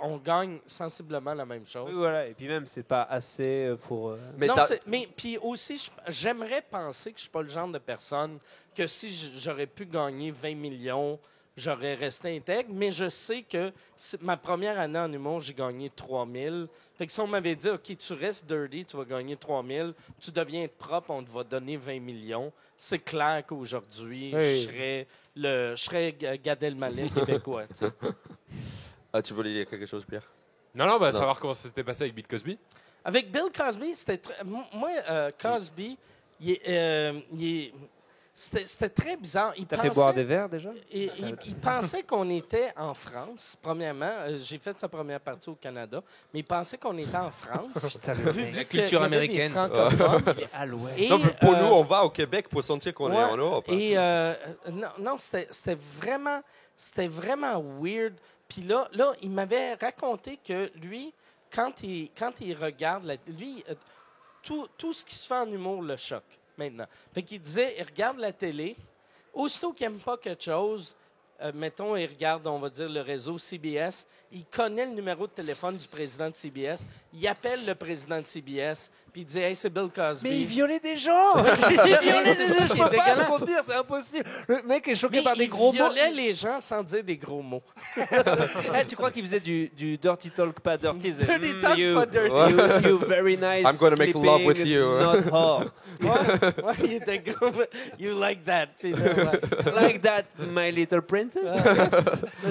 on gagne sensiblement la même chose. Oui, voilà. Et puis même, c'est pas assez pour. Mais Non, t'as- mais puis aussi, j'aimerais penser que je suis pas le genre de personne que si j'aurais pu gagner 20 millions, j'aurais resté intègre, mais je sais que ma première année en humour, j'ai gagné 3 000. Fait que si on m'avait dit, OK, tu restes dirty, tu vas gagner 3 000, tu deviens propre, on te va donner 20 millions, c'est clair qu'aujourd'hui, Oui. je serais Gad Elmaleh québécois. Tu sais. Ah, tu voulais dire quelque chose, Pierre? Non, Non. savoir comment ça s'était passé avec Bill Cosby. Avec Bill Cosby, c'était... Moi, Cosby, c'était très bizarre. T'as fait boire des verres déjà? Il pensait qu'on était en France, premièrement. J'ai fait sa première partie au Canada, mais il pensait qu'on était en France. vu La qu'il y culture avait des américaine. francophones. À l'ouest. Et, Non, mais pour euh, nous, on va au Québec pour sentir qu'on est ouais, en Europe. hein. Et non, c'était vraiment weird. Puis là, il m'avait raconté que lui, quand il regarde, tout ce qui se fait en humour le choque maintenant. Fait qu'il disait, il regarde la télé, aussitôt qu'il n'aime pas quelque chose, mettons, il regarde, on va dire, le réseau CBS, il connaît le numéro de téléphone du président de CBS, il appelle le président de CBS, puis il dit « Hey, c'est Bill Cosby. » Mais il violait des gens! Il violait des gens, je peux pas le contenir, c'est impossible. Le mec est choqué par des gros mots. Il violait les gens sans dire des gros mots. Tu crois qu'il faisait du dirty talk, pas dirty? Dirty talk, pas dirty. You very nice. I'm gonna make love with you. Not whore. Ouais, il était gros. You like that. Puis là, ouais. Like that, my little princess.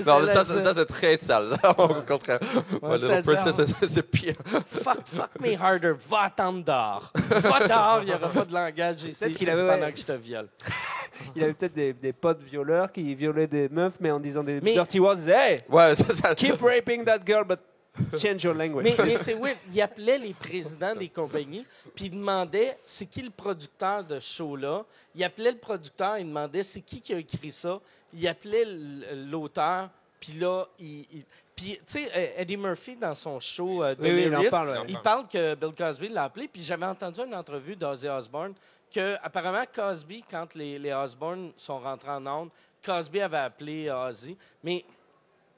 Non, ça c'est très sale. Au contraire. Ouais, My Little Princess, c'est pire. Fuck me harder. Va-t'en dehors. Va dehors, il n'y aura pas de langage ici Peut-être qu'il avait- pendant que je te viole. Il avait peut-être des potes violeurs qui violaient des meufs, mais en disant des Mais- dirty words. Ils disaient, hey, Ouais, ça. keep raping that girl, but change your language. Mais c'est weird. Il appelait les présidents des compagnies, puis il demandait c'est qui le producteur de ce show-là. Il appelait le producteur, il demandait c'est qui a écrit ça. Il appelait l'auteur, puis là, puis, tu sais, Eddie Murphy, dans son show Oui, Delirious, il en parle. Ouais. il parle que Bill Cosby l'a appelé, puis j'avais entendu une entrevue d'Ozzy Osbourne que, apparemment, Cosby, quand les Osbourne sont rentrés en onde, Cosby avait appelé Ozzy. Mais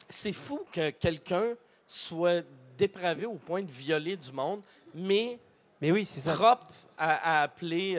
c'est fou que quelqu'un soit dépravé au point de violer du monde, mais Mais oui, c'est ça. propre à appeler...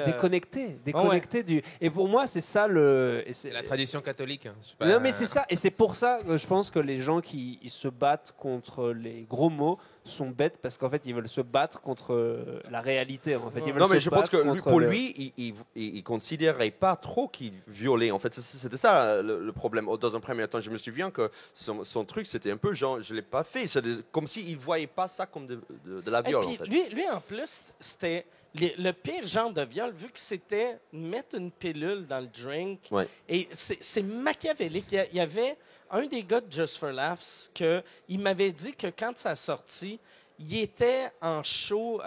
Déconnecté du. Et pour moi, c'est ça le. et C'est la tradition catholique. Hein. Je sais pas, Non, mais c'est ça. Et c'est pour ça que je pense que les gens qui ils se battent contre les gros mots sont bêtes parce qu'en fait, ils veulent se battre contre la réalité. En fait, ils veulent Non, mais se je pense battre que contre pour le- lui, il considérait pas trop qu'il violait. En fait, c'était ça le problème. Dans un premier temps, je me souviens que son truc, c'était un peu genre, je l'ai pas fait. Comme s'il voyait pas ça comme de la Et viol. puis, En fait. lui, en plus, c'était le pire genre de viol, vu que c'était mettre une pilule dans le drink. Ouais. Et c'est machiavélique. Il y avait un des gars de Just for Laughs il m'avait dit que quand ça a sorti, il était en show.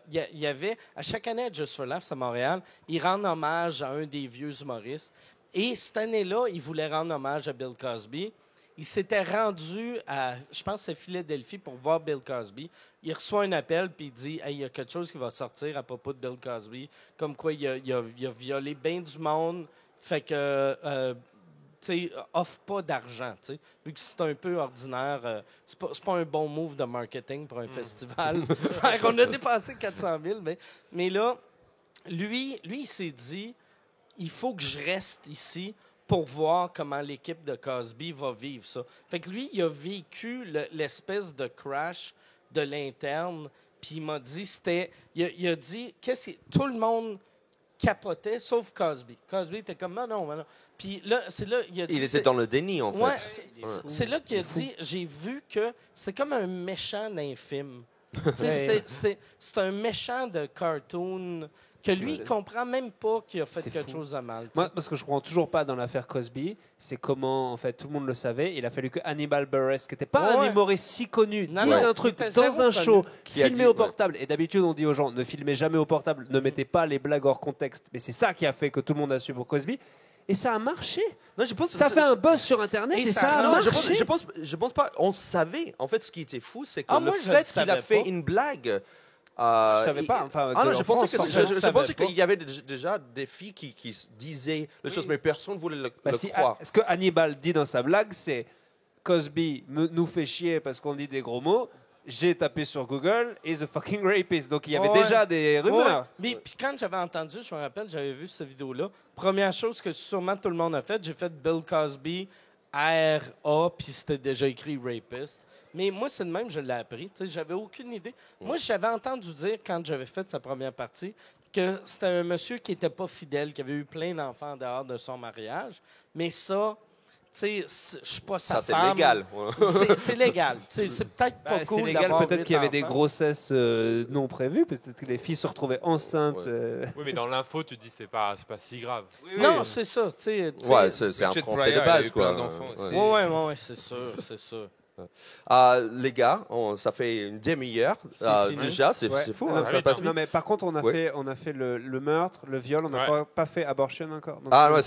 Il y avait, à chaque année à Just for Laughs à Montréal, il rend hommage à un des vieux humoristes. Et cette année-là, il voulait rendre hommage à Bill Cosby. Il s'était rendu à, je pense, c'est Philadelphie pour voir Bill Cosby. Il reçoit un appel puis il dit hey, il y a quelque chose qui va sortir à propos de Bill Cosby, comme quoi il a violé bien du monde. Fait que, tu sais, offre pas d'argent, tu sais. Vu que c'est un peu ordinaire, c'est pas un bon move de marketing pour un festival. Fait qu'on a dépensé 400 000, mais là, lui, il s'est dit il faut que je reste ici pour voir comment l'équipe de Cosby va vivre ça. Fait que lui, il a vécu l'espèce de crash de l'interne, puis il m'a dit, il a dit, tout le monde capotait, sauf Cosby. Cosby était comme, non. Puis là, c'est là, il a dit... Il était dans le déni, en fait. Ouais, c'est là qu'il a dit, j'ai vu que c'est comme un méchant d'un film. Tu sais, c'était un méchant de cartoon que lui, il comprend même pas qu'il a fait C'est quelque fou. chose de mal. tu sais. Moi, parce que je comprends toujours pas dans l'affaire Cosby, c'est comment, en fait, tout le monde le savait. Il a fallu que Hannibal Buress, qui n'était pas un Ouais. humoriste si connu, Non, dise non, un il truc était dans zéro un connu. show, Qui a filmé dit, au ouais. portable. Et d'habitude, on dit aux gens, ne filmez jamais au portable, ne mettez pas les blagues hors contexte. Mais c'est ça qui a fait que tout le monde a su pour Cosby. Et ça a marché. Non, je pense que Ça a fait un buzz sur Internet et, Et ça a Non, marché. je pense pas. On savait. En fait, ce qui était fou, c'est que Ah, le moi, je fait le qu'il a savais fait pas. une blague. Je savais pas. Enfin, Ah non, en je France, pensais forcément, je savais pas. qu'il y avait déjà des filles qui se disaient les choses, mais personne ne voulait Bah, le si, croire. ce que Hannibal dit dans sa blague, c'est Cosby nous fait chier parce qu'on dit des gros mots. J'ai tapé sur Google, is a fucking rapist. Donc il y avait Ouais. déjà des rumeurs. Ouais. Mais puis quand j'avais entendu, je me rappelle, j'avais vu cette vidéo-là. Première chose que sûrement tout le monde a fait, j'ai fait Bill Cosby, R.A., puis c'était déjà écrit rapist. Mais moi, c'est de même, je l'ai appris. Tu sais, j'avais aucune idée. Moi, j'avais entendu dire, quand j'avais fait sa première partie, que c'était un monsieur qui n'était pas fidèle, qui avait eu plein d'enfants en dehors de son mariage. Mais ça, tu sais, je suis pas sa Ça, c'est femme. légal. C'est légal. Tu sais, c'est peut-être pas Bah, cool c'est légal, d'avoir peut-être 8 qu'il y avait des enfants. grossesses non prévues, peut-être que les filles se retrouvaient enceintes. Ouais. Oui, mais dans l'info, tu te dis c'est pas si grave. Non, c'est ça. Tu sais, Ouais, c'est un Richard français Pryor, de il a base, eu quoi. plein d'enfants aussi. Ouais, c'est sûr, c'est sûr. Les gars, ça fait une demi-heure C'est fini. déjà, c'est Ouais. fou. Non, hein, ça passe non, vite. mais par contre, on a Ouais. fait le meurtre, le viol, on n'a Ouais. pas fait abortion encore. Donc, Ah ouais,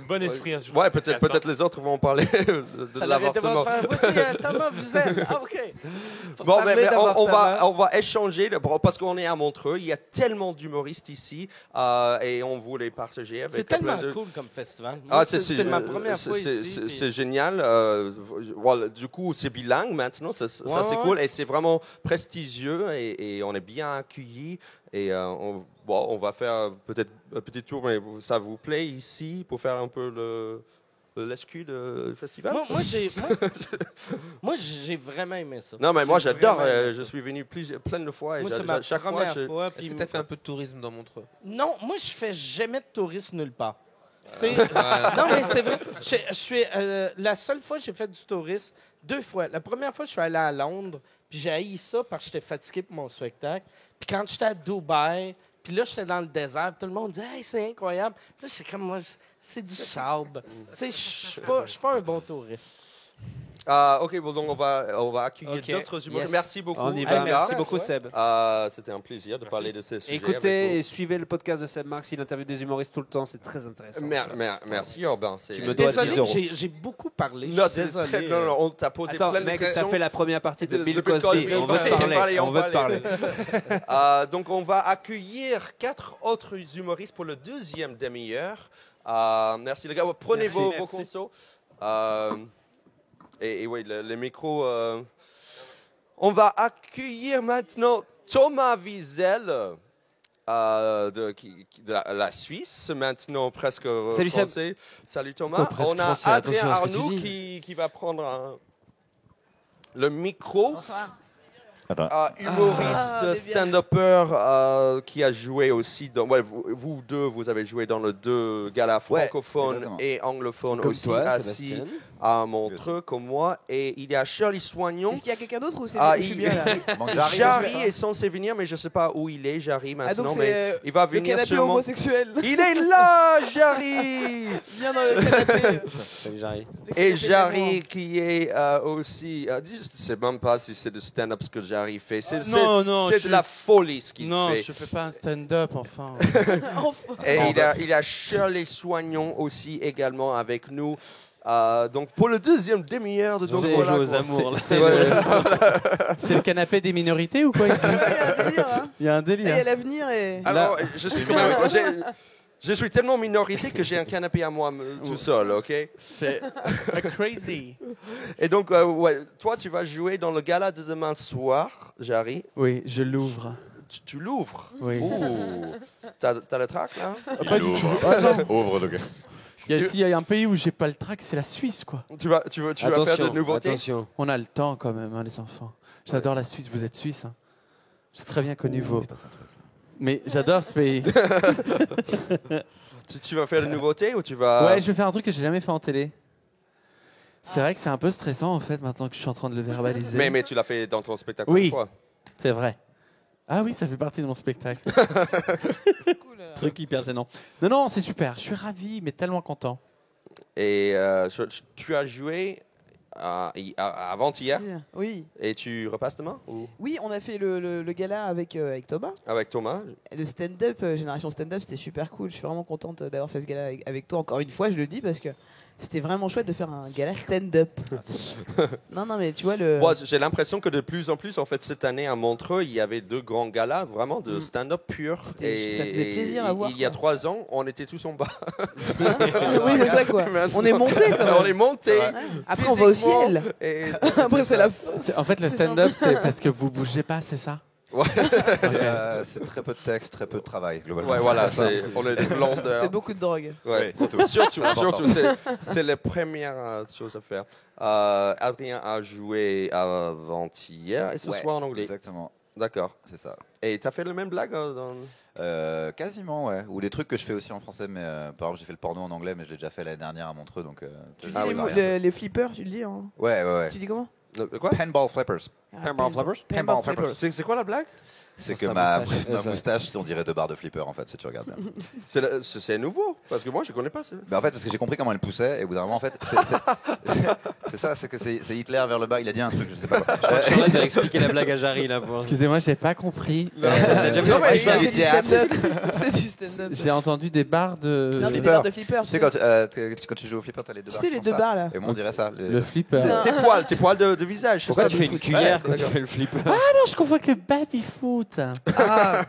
Bon esprit. hein, sur Ouais, ce podcast, peut-être les autres vont parler de Ça l'aurait été l'avortement. bon de faire. Voici Thomas Wiesel. Ah, OK. Pour Bon, parler mais d'avortement. on va échanger parce qu'on est à Montreux. Il y a tellement d'humoristes ici et on voulait partager avec. C'est tellement plein de- cool comme festival. Ah, Moi, c'est ma première fois c'est- ici. puis- C'est génial. Voilà, du coup, c'est bilingue maintenant. Ça, c'est Ouais. cool et c'est vraiment prestigieux et on est bien accueillis. Et on va faire peut-être un petit tour, mais ça vous plaît ici pour faire un peu l'escu du festival? Moi, j'ai vraiment aimé ça. Non, mais moi J'ai j'adore. vraiment aimé Je ça. suis venu plein de fois. Et Moi, c'est ma chaque fois, première je- fois. Est-ce puis que tu as fait un peu de tourisme dans Montreux? Non, moi, je fais jamais de tourisme nulle part. Tu sais, Ouais. non, mais c'est vrai. Je suis, la seule fois que j'ai fait du tourisme, 2 fois. La première fois, je suis allé à Londres, puis j'ai haï ça parce que j'étais fatigué pour mon spectacle. Puis quand j'étais à Dubaï, puis là, j'étais dans le désert, puis tout le monde disait « Hey, c'est incroyable! » Puis là, j'étais comme « Moi, c'est du sable. » Tu sais, je suis pas un bon touriste. Ok, bon, donc on va accueillir Ok. d'autres humoristes. Yes. Merci beaucoup. on y Hey, va. les gars. Merci à beaucoup, toi. Seb. C'était un plaisir de parler de ces sujets. avec Écoutez et vous. suivez le podcast de Seb Marx. Il interviewe des humoristes tout le temps. C'est très intéressant. Merci, Urbain. Tu me dois Désolé, 10 euros. j'ai beaucoup parlé. Non, Je suis c'est désolé. très- non, non, on t'a posé Attends, plein de mec, questions. t'as fait la première partie de De Bill Bill Cosby. Cosby. On veut te parler. On On veut va te parler. Donc, on va accueillir 4 autres humoristes pour le deuxième demi-heure. Merci, les gars. Prenez Merci. vos Merci. consos. Et oui, le micro. On va accueillir maintenant Thomas Wiesel. De la Suisse, maintenant presque Salut, Seb. français. Salut Thomas. Presque On a français, Adrien attention à ce que tu Arnoux dis. qui va prendre le micro. Bonsoir. Humoriste, stand-upper qui a joué aussi dans. Ouais, vous deux, vous avez joué dans le deux galas Ouais, francophones exactement. et anglophones Comme aussi, toi, assis Sébastien. à Montreux comme moi. Et il y a Shirley Soignon. Est-ce qu'il y a quelqu'un d'autre ou c'est Ah, je suis bien là? Jarry est censé venir, mais je ne sais pas où il est, Jarry, Ah maintenant. donc mais c'est il va le venir canapé sûrement. homosexuel. Il est là, Jarry. Viens dans le canapé. Salut, Jarry. Le Et canapé Jarry qui est aussi. Je ne sais même pas si c'est du stand-up ce que Jarry fait. C'est non, c'est je- de la folie ce qu'il Non, fait. je fais pas un stand-up, enfin. Enfin. Et il y a Shirley Soignon aussi également avec nous. Donc pour le deuxième demi-heure de Joue Donc aux voilà, jeux aux quoi. amours, là. C'est le canapé des minorités ou quoi ici? Ouais, il y a un délire. Hein. Il y a un Et délire. il y a l'avenir et. Alors je suis tellement minorité que j'ai un canapé à moi tout seul, ok? C'est crazy. Et donc ouais, toi tu vas jouer dans le gala de demain soir, Jarry. Oui, je l'ouvre. Tu l'ouvres. Oui. Ouh. T'as le trac là? Pas du tout. Ah, non. Ouvre le gars. S'il y a un pays où j'ai pas le trac, c'est la Suisse, quoi. Tu vas faire de nouveautés? Attention. On a le temps quand même, hein, les enfants. J'adore la Suisse. Vous êtes suisse, hein. J'ai très bien connu vos. Mais j'adore ce pays. Tu vas faire de nouveautés ou tu vas... Ouais, je vais faire un truc que j'ai jamais fait en télé. C'est vrai que c'est un peu stressant en fait maintenant que je suis en train de le verbaliser. Mais tu l'as fait dans ton spectacle Oui. une fois. C'est vrai. Ah oui, ça fait partie de mon spectacle. Cool. Truc hyper gênant. Non, non, c'est super. Je suis ravi, mais tellement content. Et tu as joué avant-hier Oui. et tu repasses demain ou Oui, on a fait le gala avec Thomas. avec Thomas? Le stand-up, Génération Stand-up, c'était super cool. Je suis vraiment contente d'avoir fait ce gala avec toi. Encore une fois, je le dis parce que c'était vraiment chouette de faire un gala stand-up. non, mais tu vois le. Moi, j'ai l'impression que de plus en plus, en fait, cette année à Montreux, il y avait 2 grands galas vraiment de stand-up pur. Ça faisait plaisir à voir, Il y a quoi. 3 ans, on était tous en bas. oui, c'est ça quoi. Maintenant- On est monté quand même. On est monté. Après, on va au physiquement, ciel. et- Après, c'est la En fait, le stand-up, c'est parce que vous bougez pas, c'est ça? C'est très peu de texte, très peu de travail, globalement. Ouais, voilà, C'est on est des blondeurs. C'est beaucoup de drogue. Ouais. Oui, surtout. Surtout, c'est la première chose à faire. Adrien a joué avant-hier et ce soir en anglais. Exactement, D'accord. c'est ça. Et t'as fait le même blague Quasiment, ouais. Ou des trucs que je fais aussi en français, mais par exemple, j'ai fait le porno en anglais, mais je l'ai déjà fait l'année dernière à Montreux, donc. Tu dis Ah les, oui, mots- rien. les flippers, tu le dis Ouais. Tu dis comment Quoi? Paintball flippers. Paintball flippers. C'est quoi la blague? C'est Sur que sa ma moustache, on dirait 2 barres de flipper en fait, si tu regardes bien. C'est nouveau, parce que moi, je connais pas ça. En fait, parce que j'ai compris comment elle poussait, et au bout d'un moment, en fait, c'est ça, c'est que c'est Hitler vers le bas, il a dit un truc, je sais pas quoi. Je suis en train de expliquer la blague à Jarry là. Excusez-moi, j'ai pas compris. C'est du stand-up. J'ai entendu des barres de. Non, mais des Flipper. barres de flipper. Tu sais, quand tu joues au flipper, t'as les 2 Tu barres. sais, qui les font 2 ça. barres là. Et moi, on dirait ça. Le flipper. Non. Tes poils de visage. Pourquoi c'est tu ça, fais une cuillère quand tu fais le flipper? Ah non, je confonds avec le baby foot. Ah,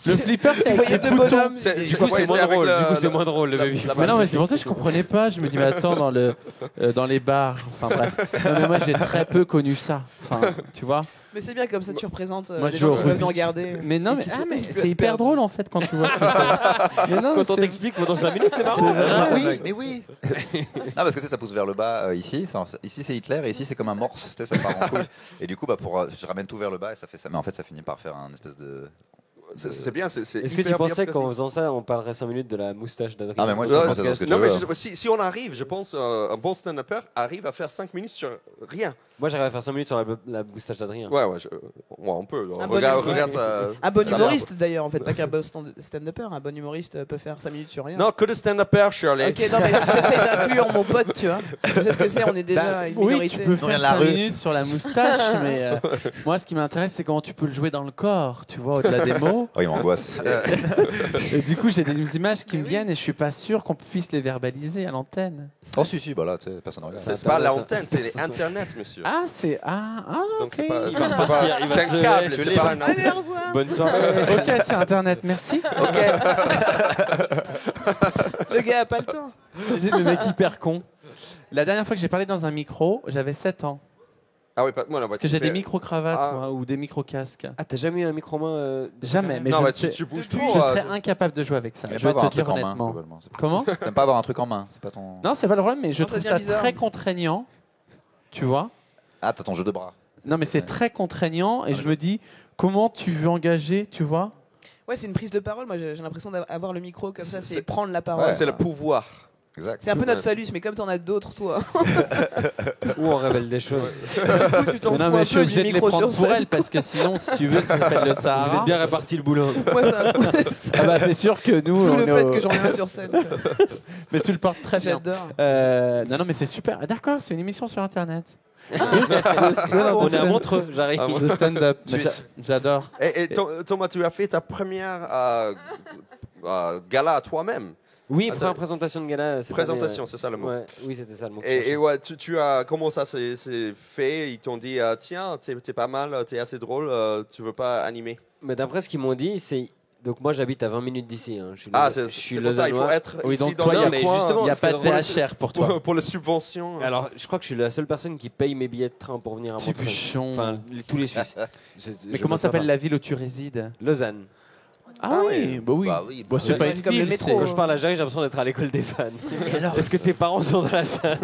Le flipper, c'est vous avec voyez les deux boutons. bonhommes. Du coup, c'est moins drôle. Du coup, c'est moins drôle le baby. Mais non, mais c'est pour ça que je comprenais pas. Je me dis, mais attends, dans les bars. Enfin bref. Non, mais moi, j'ai très peu connu ça. Enfin, tu vois. Mais c'est bien comme ça, tu représentes Moi, les je gens joue qui au peuvent nous regarder. Mais non, Et mais, qui ah, sont- mais qui c'est peuvent hyper perdre. drôle en fait quand tu vois. Mais non, Quand on c'est- t'explique pendant 5 minutes, c'est marrant. C'est vrai. Oui, mais oui. Non, parce que tu sais, ça pousse vers le bas ici. Ici, c'est Hitler, et ici, c'est comme un morse. Tu sais, ça part en couille. Et du coup, je ramène tout vers le bas, et ça fait ça. Mais en fait, ça finit par faire un espèce de. C'est bien. Est-ce que tu pensais qu'en faisant ça, on parlerait 5 minutes de la moustache d'Adrien? Ah, mais moi, je Ouais, pense à ce que tu Non, mais veux. si on arrive, je pense, un bon stand-upper arrive à faire 5 minutes sur rien. Moi, j'arrive à faire 5 minutes sur la moustache d'Adrien. Ouais, on peut. Un bon Regarde ça. Un bon ça a humoriste d'ailleurs, en fait, pas qu'un bon stand-upper. Un bon humoriste peut faire 5 minutes sur rien. Non, que de stand-upper, Shirley. Ok, non, mais j'essaie d'inclure mon pote, tu vois. Je sais ce que c'est, on est déjà Bah, une oui, minorité. tu peux rien faire de la 5 rue. minutes sur la moustache, mais moi, ce qui m'intéresse, c'est comment tu peux le jouer dans le corps, tu vois, au-delà des mots. Oh, il m'angoisse. Et du coup, j'ai des images qui me viennent et je suis pas sûr qu'on puisse les verbaliser à l'antenne. Oh, si, bah là, tu sais, personne ne regarde. C'est pas l'antenne, c'est les internets, monsieur. Ah, c'est. Donc ok. c'est pas. Il va c'est repartir, il va c'est se un lever, câble, tu c'est l'es. pas un Allez, au revoir. Bonne soirée. Ok, c'est Internet, merci. Le gars a pas le temps. J'ai le mec hyper con. La dernière fois que j'ai parlé dans un micro, j'avais 7 ans. Ah oui, moi, non, Parce que j'ai des micro-cravates Ah. moi, ou des micro-casques. Ah, t'as jamais eu un micro-main Jamais, mais Non, je, bah, ne sais- tu bouges Depuis, trop. je serais incapable de jouer avec ça. T'aimes Je pas vais avoir un te dire truc en main, honnêtement. globalement. Comment T'aimes pas avoir un truc en main, c'est pas ton. Non, c'est pas le problème, mais je Non, ça trouve devient ça bizarre. très contraignant. Tu vois. Ah, t'as ton jeu de bras. Non, mais c'est très contraignant et je me dis, comment tu veux engager, tu vois. Ouais, c'est une prise de parole. Moi, j'ai l'impression d'avoir le micro comme ça, c'est C'est- prendre la parole. Ouais, C'est le pouvoir. Exact. C'est un peu notre phallus, mais comme t'en as d'autres, toi, Où on révèle des choses. du coup, tu t'en Mais fous non, mais un je suis peu obligé du de les micro prendre sur pour scène. elle parce que sinon, si tu veux, ça s'appelle le Vous Sahara. êtes bien réparti le boulot. Moi, c'est un truc. Ah bah, c'est sûr que nous, D'où on le est fait au- que j'en viens sur scène. mais tu le portes très bien. J'adore. Non, mais c'est super. Ah, d'accord, c'est une émission sur Internet. On est à Montreux, j'arrive. Ah, De stand-up. Mais Suisse. J'adore. Et Thomas, tu as fait ta première gala à toi-même. Oui, Attends. première présentation de gala. cette Présentation, année, c'est ça le mot. ouais. Oui, c'était ça le mot. que je Et cherchais. ouais, tu as comment ça s'est fait? Ils t'ont dit tiens, t'es pas mal, t'es assez drôle, tu veux pas animer? Mais d'après ce qu'ils m'ont dit, c'est. Donc moi j'habite à 20 minutes d'ici. Hein. Je suis Ah, je c'est suis pour ça, il faut lausannois. être Oui, ici donc dans toi, le il n'y a, mais coin justement, y a parce pas que de VHR pour toi. pour les subventions. Alors je crois que je suis la seule personne qui paye mes billets de train pour venir à Tu Montreux. bouchon. Enfin, tous les Suisses. Mais comment s'appelle la ville où tu résides? Lausanne. Ah oui, bah oui. Bah oui, Bah, c'est Ouais, pas c'est une comme le ville, métro. c'est- Quand je parle à Jarry, j'ai l'impression d'être à l'école des fans. Est-ce que tes parents sont dans la salle?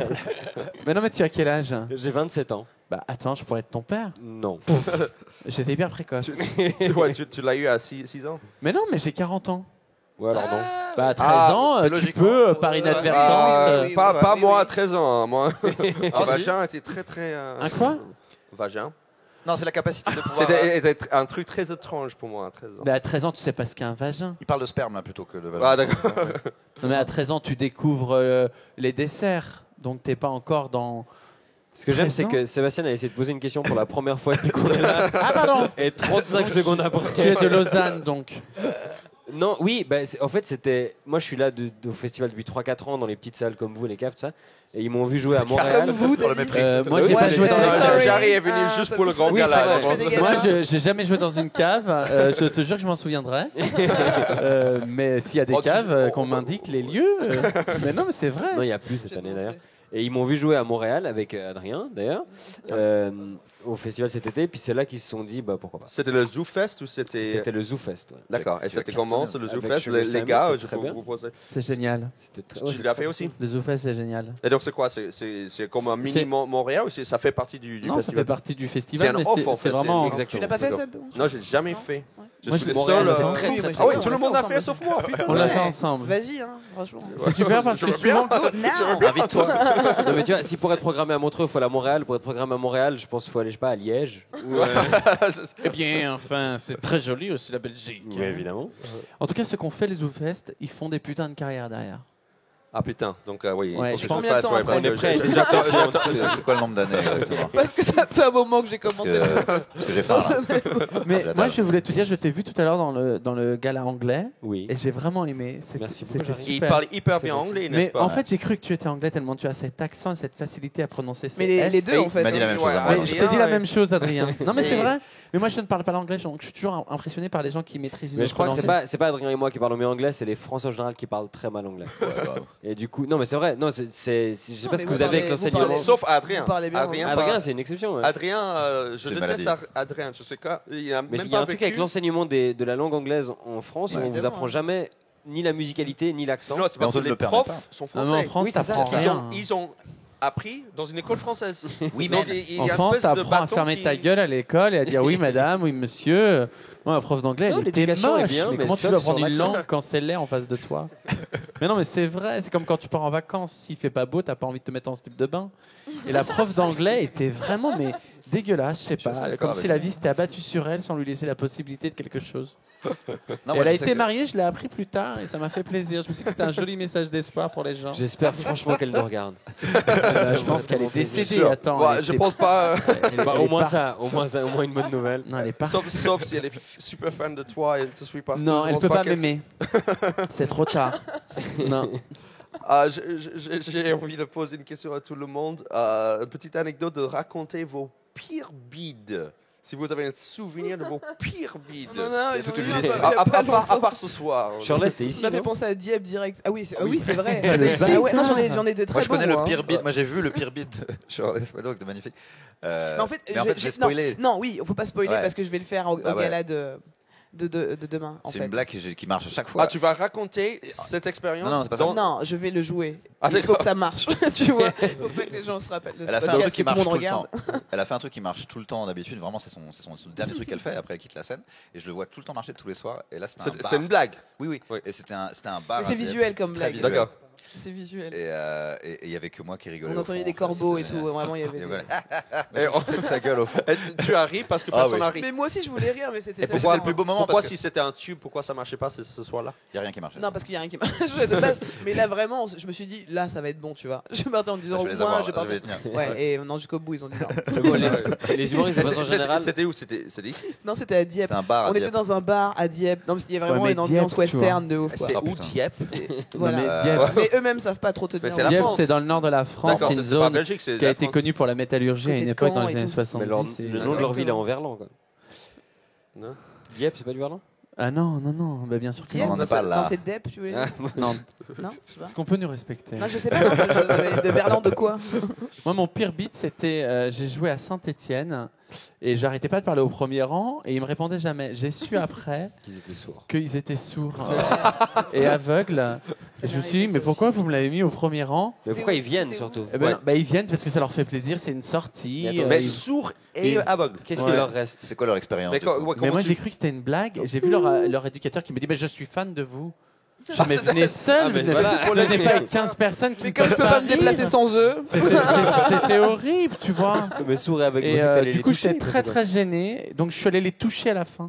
Mais non, mais tu as quel âge? J'ai 27 ans. Bah attends, je pourrais être ton père. Non. J'étais bien précoce. Ouais, tu l'as eu à 6 ans. Mais non, mais j'ai 40 ans. Ou alors non. Bah à 13 Ah, ans, tu logiquement. peux, par inadvertance. oui, pas oui, pas oui, moi oui. à 13 ans. Hein, moi, un Ah, si. vagin était très. Un quoi? Vagin. Non, c'est la capacité de pouvoir. C'était un truc très étrange pour moi à 13 ans. Mais à 13 ans, tu sais pas ce qu'est un vagin. Il parle de sperme là, plutôt que de vagin. Ah, d'accord. Non, mais à 13 ans, tu découvres les desserts. Donc t'es pas encore dans. Ce que j'aime, 13 c'est ans que Sébastien a essayé de poser une question pour la première fois depuis qu'on est là. Ah pardon. Et 35 secondes Tu après. es de Lausanne, donc. Non, oui, bah, en fait, c'était. Moi, je suis là au festival depuis 3-4 ans dans les petites salles comme vous, les caves, tout ça. Et ils m'ont vu jouer à Montréal. Comme vous, Pour le David. mépris. Moi, j'ai Ouais, pas joué dans sorry. une cave. Jarry est venu Ah, juste ça pour me- le grand oui, gala. c'est vrai, donc je fais on- des Moi, galas. j'ai jamais joué dans une cave. Je te jure que je m'en souviendrai. Mais s'il y a des Oh, tu- caves, oh, qu'on oh, m'indique les lieux. Mais non, mais c'est vrai. Non, il n'y a plus cette J'ai année montré. d'ailleurs. Et ils m'ont vu jouer à Montréal avec Adrien d'ailleurs, au festival cet été. Puis c'est là qu'ils se sont dit, bah pourquoi pas. C'était le Zoo Fest ou c'était. C'était le Zoo Fest. Ouais. D'accord. Et c'était comment, le Zoo Avec Fest? Sugar Les Sammy, gars, c'est je très peux bien. vous poser. C'est génial. C'était très- ouais, Tu c'est l'as très fait bien. aussi? Le ZooFest, c'est génial. Et donc c'est quoi? C'est comme un mini C'est- Montréal ou ça fait partie du Non, ça festival? fait partie du festival, C'est un mais off, en c'est fait, vraiment. c'est- Tu l'as pas fait, Seb? Non, j'ai jamais fait. Je Moi, suis je le l'ai- seul. Montréal, c'est Ah très, oui, très tout le bien. monde a On fait l'a sauf moi. Putain. On l'a fait Ouais. ensemble. Vas-y, hein, franchement. C'est super parce que souvent. Invite-toi. Non, mais tu vois, si pour être programmé à Montreux, il faut aller à Montréal. Pour être programmé à Montréal, je pense qu'il faut aller, je sais pas, à Liège. Eh bien, enfin, c'est très joli aussi la Belgique. Oui, évidemment. En tout cas, ceux qui ont fait les ZooFest, ils font des putains de carrière derrière. Ah putain, donc oui. Ouais, il faut je que pense- je fasse, Combien de temps parce après que On est prêt, j'ai- déjà C'est quoi le nombre d'années exactement? Parce que ça fait un moment que j'ai Parce commencé. que j'ai faim là. Mais J'adore. moi, je voulais te dire, je t'ai vu tout à l'heure dans le gala anglais Oui. et j'ai vraiment aimé. Merci C'était beaucoup, Jérémy. Il super. parle hyper C'est bien gentil. anglais, Mais n'est-ce pas? en fait, j'ai cru que tu étais anglais tellement tu as cet accent et cette facilité à prononcer ces Mais les S. deux, en fait. Il m'a dit la même chose à moi. Ouais, alors. je t'ai dit la ouais. même chose, Adrien. Non, mais c'est Et- vrai. Mais moi, je ne parle pas l'anglais, donc je suis toujours impressionné par les gens qui maîtrisent une Mais autre je crois que langue. c'est pas Adrien et moi qui parlons mieux anglais, c'est les Français en général qui parlent très mal anglais. Et du coup, non, mais c'est vrai. Non, je sais Non, pas mais ce que vous vous avez avec parlez- vous l'enseignement. parlez- Sauf Adrien. Vous parlez bien Adrien, Adrien, c'est une exception. ouais. Adrien, je C'est une déteste maladie. Adrien. Je sais pas. Il a Mais même il y a pas un truc avec vécu. l'enseignement de la langue anglaise en France, où on vous évidemment, apprend hein. jamais ni la musicalité ni l'accent. Non, c'est Mais on parce que te le les permet profs pas. sont Non, mais français. en France, Oui, c'est ça, t'apprends c'est ça. rien. Ils ont appris dans une école française. Oui, Donc, mais il y En a une France, espèce de t'apprends à bâton fermer qui- ta gueule à l'école et à dire oui madame, oui monsieur. Moi, ma prof d'anglais, Non, elle était l'éducation est moche. bien, mais mais comment tu sauf vas sur apprendre une l'accent. langue quand c'est laid en face de toi? Mais non, mais c'est vrai. C'est comme quand tu pars en vacances. S'il fait pas beau, t'as pas envie de te mettre en slip de bain. Et la prof d'anglais était vraiment mais dégueulasse, je sais suis assez pas. d'accord Comme si avec la toi. vie s'était abattue sur elle sans lui laisser la possibilité de quelque chose. Non, Et moi, elle a je sais été que- mariée, je l'ai appris plus tard et ça m'a fait plaisir. Je me suis dit que c'était un joli message d'espoir pour les gens. J'espère franchement qu'elle nous regarde. Je pense qu'elle est décédée. Sûr. Attends, Ouais, elle je était- pense pas. elle Bah, est au moins partie. ça, au moins une bonne nouvelle. Non, elle est partie. Sauf si elle est super fan de toi et elle te suit pas. Non, Je elle pense peut pas qu'elle- m'aimer. C'est trop tard. Non. J'ai envie de poser une question à tout le monde. Une petite anecdote de raconter vos pires bides. Si vous avez un souvenir de vos pires bides. Non, non, ils ont eu un peu- À il y a pas longtemps. part ce soir. Shirley, c'était Ça ici. m'a fait non penser à Dieppe direct. Ah oui, oui, c'est vrai. C'était Ah ici. ouais, non, j'en ai des très Moi, je connais bons, le hein. pire beat. Moi, j'ai vu le pire beat. C'était magnifique. Mais en fait, j'ai spoilé. Non, oui, faut pas spoiler Ouais. parce que je vais le faire au Ah ouais. gala de demain. En C'est fait. une blague qui marche à chaque fois. Ah, tu vas raconter cette expérience Non, non, c'est pas ça. dans- Non, je vais le jouer. Ah, Il faut d'accord. que ça marche. Tu vois, faut pas que les gens se rappellent de ce Elle a fait un podcast truc qui que tout marche le monde tout le temps. regarde. Elle a fait un truc qui marche tout le temps d'habitude. Vraiment, c'est son dernier truc qu'elle fait. Après, elle quitte la scène et je le vois tout le temps marcher tous les soirs. Et là, c'était un bar. C'est une blague. Oui, oui. Oui. Et c'était un bar. Mais c'est à Dieppe. visuel comme Très blague. visuel. D'accord. C'est visuel. Et il y avait que moi qui rigolais. On au entendait fond. des Enfin, corbeaux et c'était tout. génial. Vraiment, il y avait. Et des- voilà. Et on- De sa gueule au fond. Et tu as ri parce que Ah personne oui. n'a ri. Mais moi aussi, je voulais rire, mais c'était. Et pourquoi tellement- le plus beau moment Pourquoi parce que si c'était un tube, pourquoi ça marchait pas ce soir-là? il y a rien qui marchait. Non, parce qu'il y a rien qui marche de base. Mais là, vraiment, je me suis dit, là, ça va être bon, tu vois. Je suis parti en disant, Je vais les moi, avoir. je vais Je vais partir. les tenir. Ouais, et non, jusqu'au bout, ils ont dit non. Les humoristes de façon générale. C'était où? C'était ici? Non, c'était à Dieppe. C'est un bar. à On était Dieppe. dans un bar à Dieppe. Non, mais il y avait vraiment mais une ambiance Dieppe, tu western de ouf. quoi. C'est Ah, où putain. Dieppe? Voilà. mais Euh, Dieppe, Mais eux-mêmes savent pas trop te Mais dire. c'est la Dieppe, France. c'est dans le nord de la France. D'accord, C'est une c'est pas zone Belgique, c'est qui a la été France. connue pour la métallurgie à Côté une de époque Caen dans et les années tout. Mais leur- 70. le nom de leur ville est en verlan. Quoi. Non. Dieppe, c'est pas du verlan? Ah non, non, non, bah bien sûr que Dieppe On non. en a pas Non, là. c'est Dieppe, tu voulais Ah, dire Non. Non, je sais pas. Est-ce qu'on peut nous respecter? Non, je sais pas. Non, de Verlan de quoi Moi, mon pire beat, c'était j'ai joué à Saint-Étienne et j'arrêtais pas de parler au premier rang et ils me répondaient jamais. J'ai su après Qu'ils étaient sourds. qu'ils étaient sourds et aveugles. Et je me suis dit, mais pourquoi vous me l'avez mis au premier rang? Mais pourquoi où ils viennent C'était surtout? Eh ben, Ouais. bah, ils viennent parce que ça leur fait plaisir, c'est une sortie. Mais attends, Mais ils- sourd et Et- aveugle. Qu'est-ce Ouais. qu'il leur reste? C'est quoi leur expérience Mais du coup comment Mais moi, tu- j'ai cru que c'était une blague. J'ai vu leur éducateur qui me dit, bah, je suis fan de vous. Je mais venez seul, Ah, mais venez voilà. venez pas avec 15 personnes qui Mais ne comme je peuvent peux pas me déplacer rire. sans eux. C'était horrible, tu vois. Mais sourds et avec Et du coup, j'étais très très gêné. Donc, je suis allé les toucher à la fin.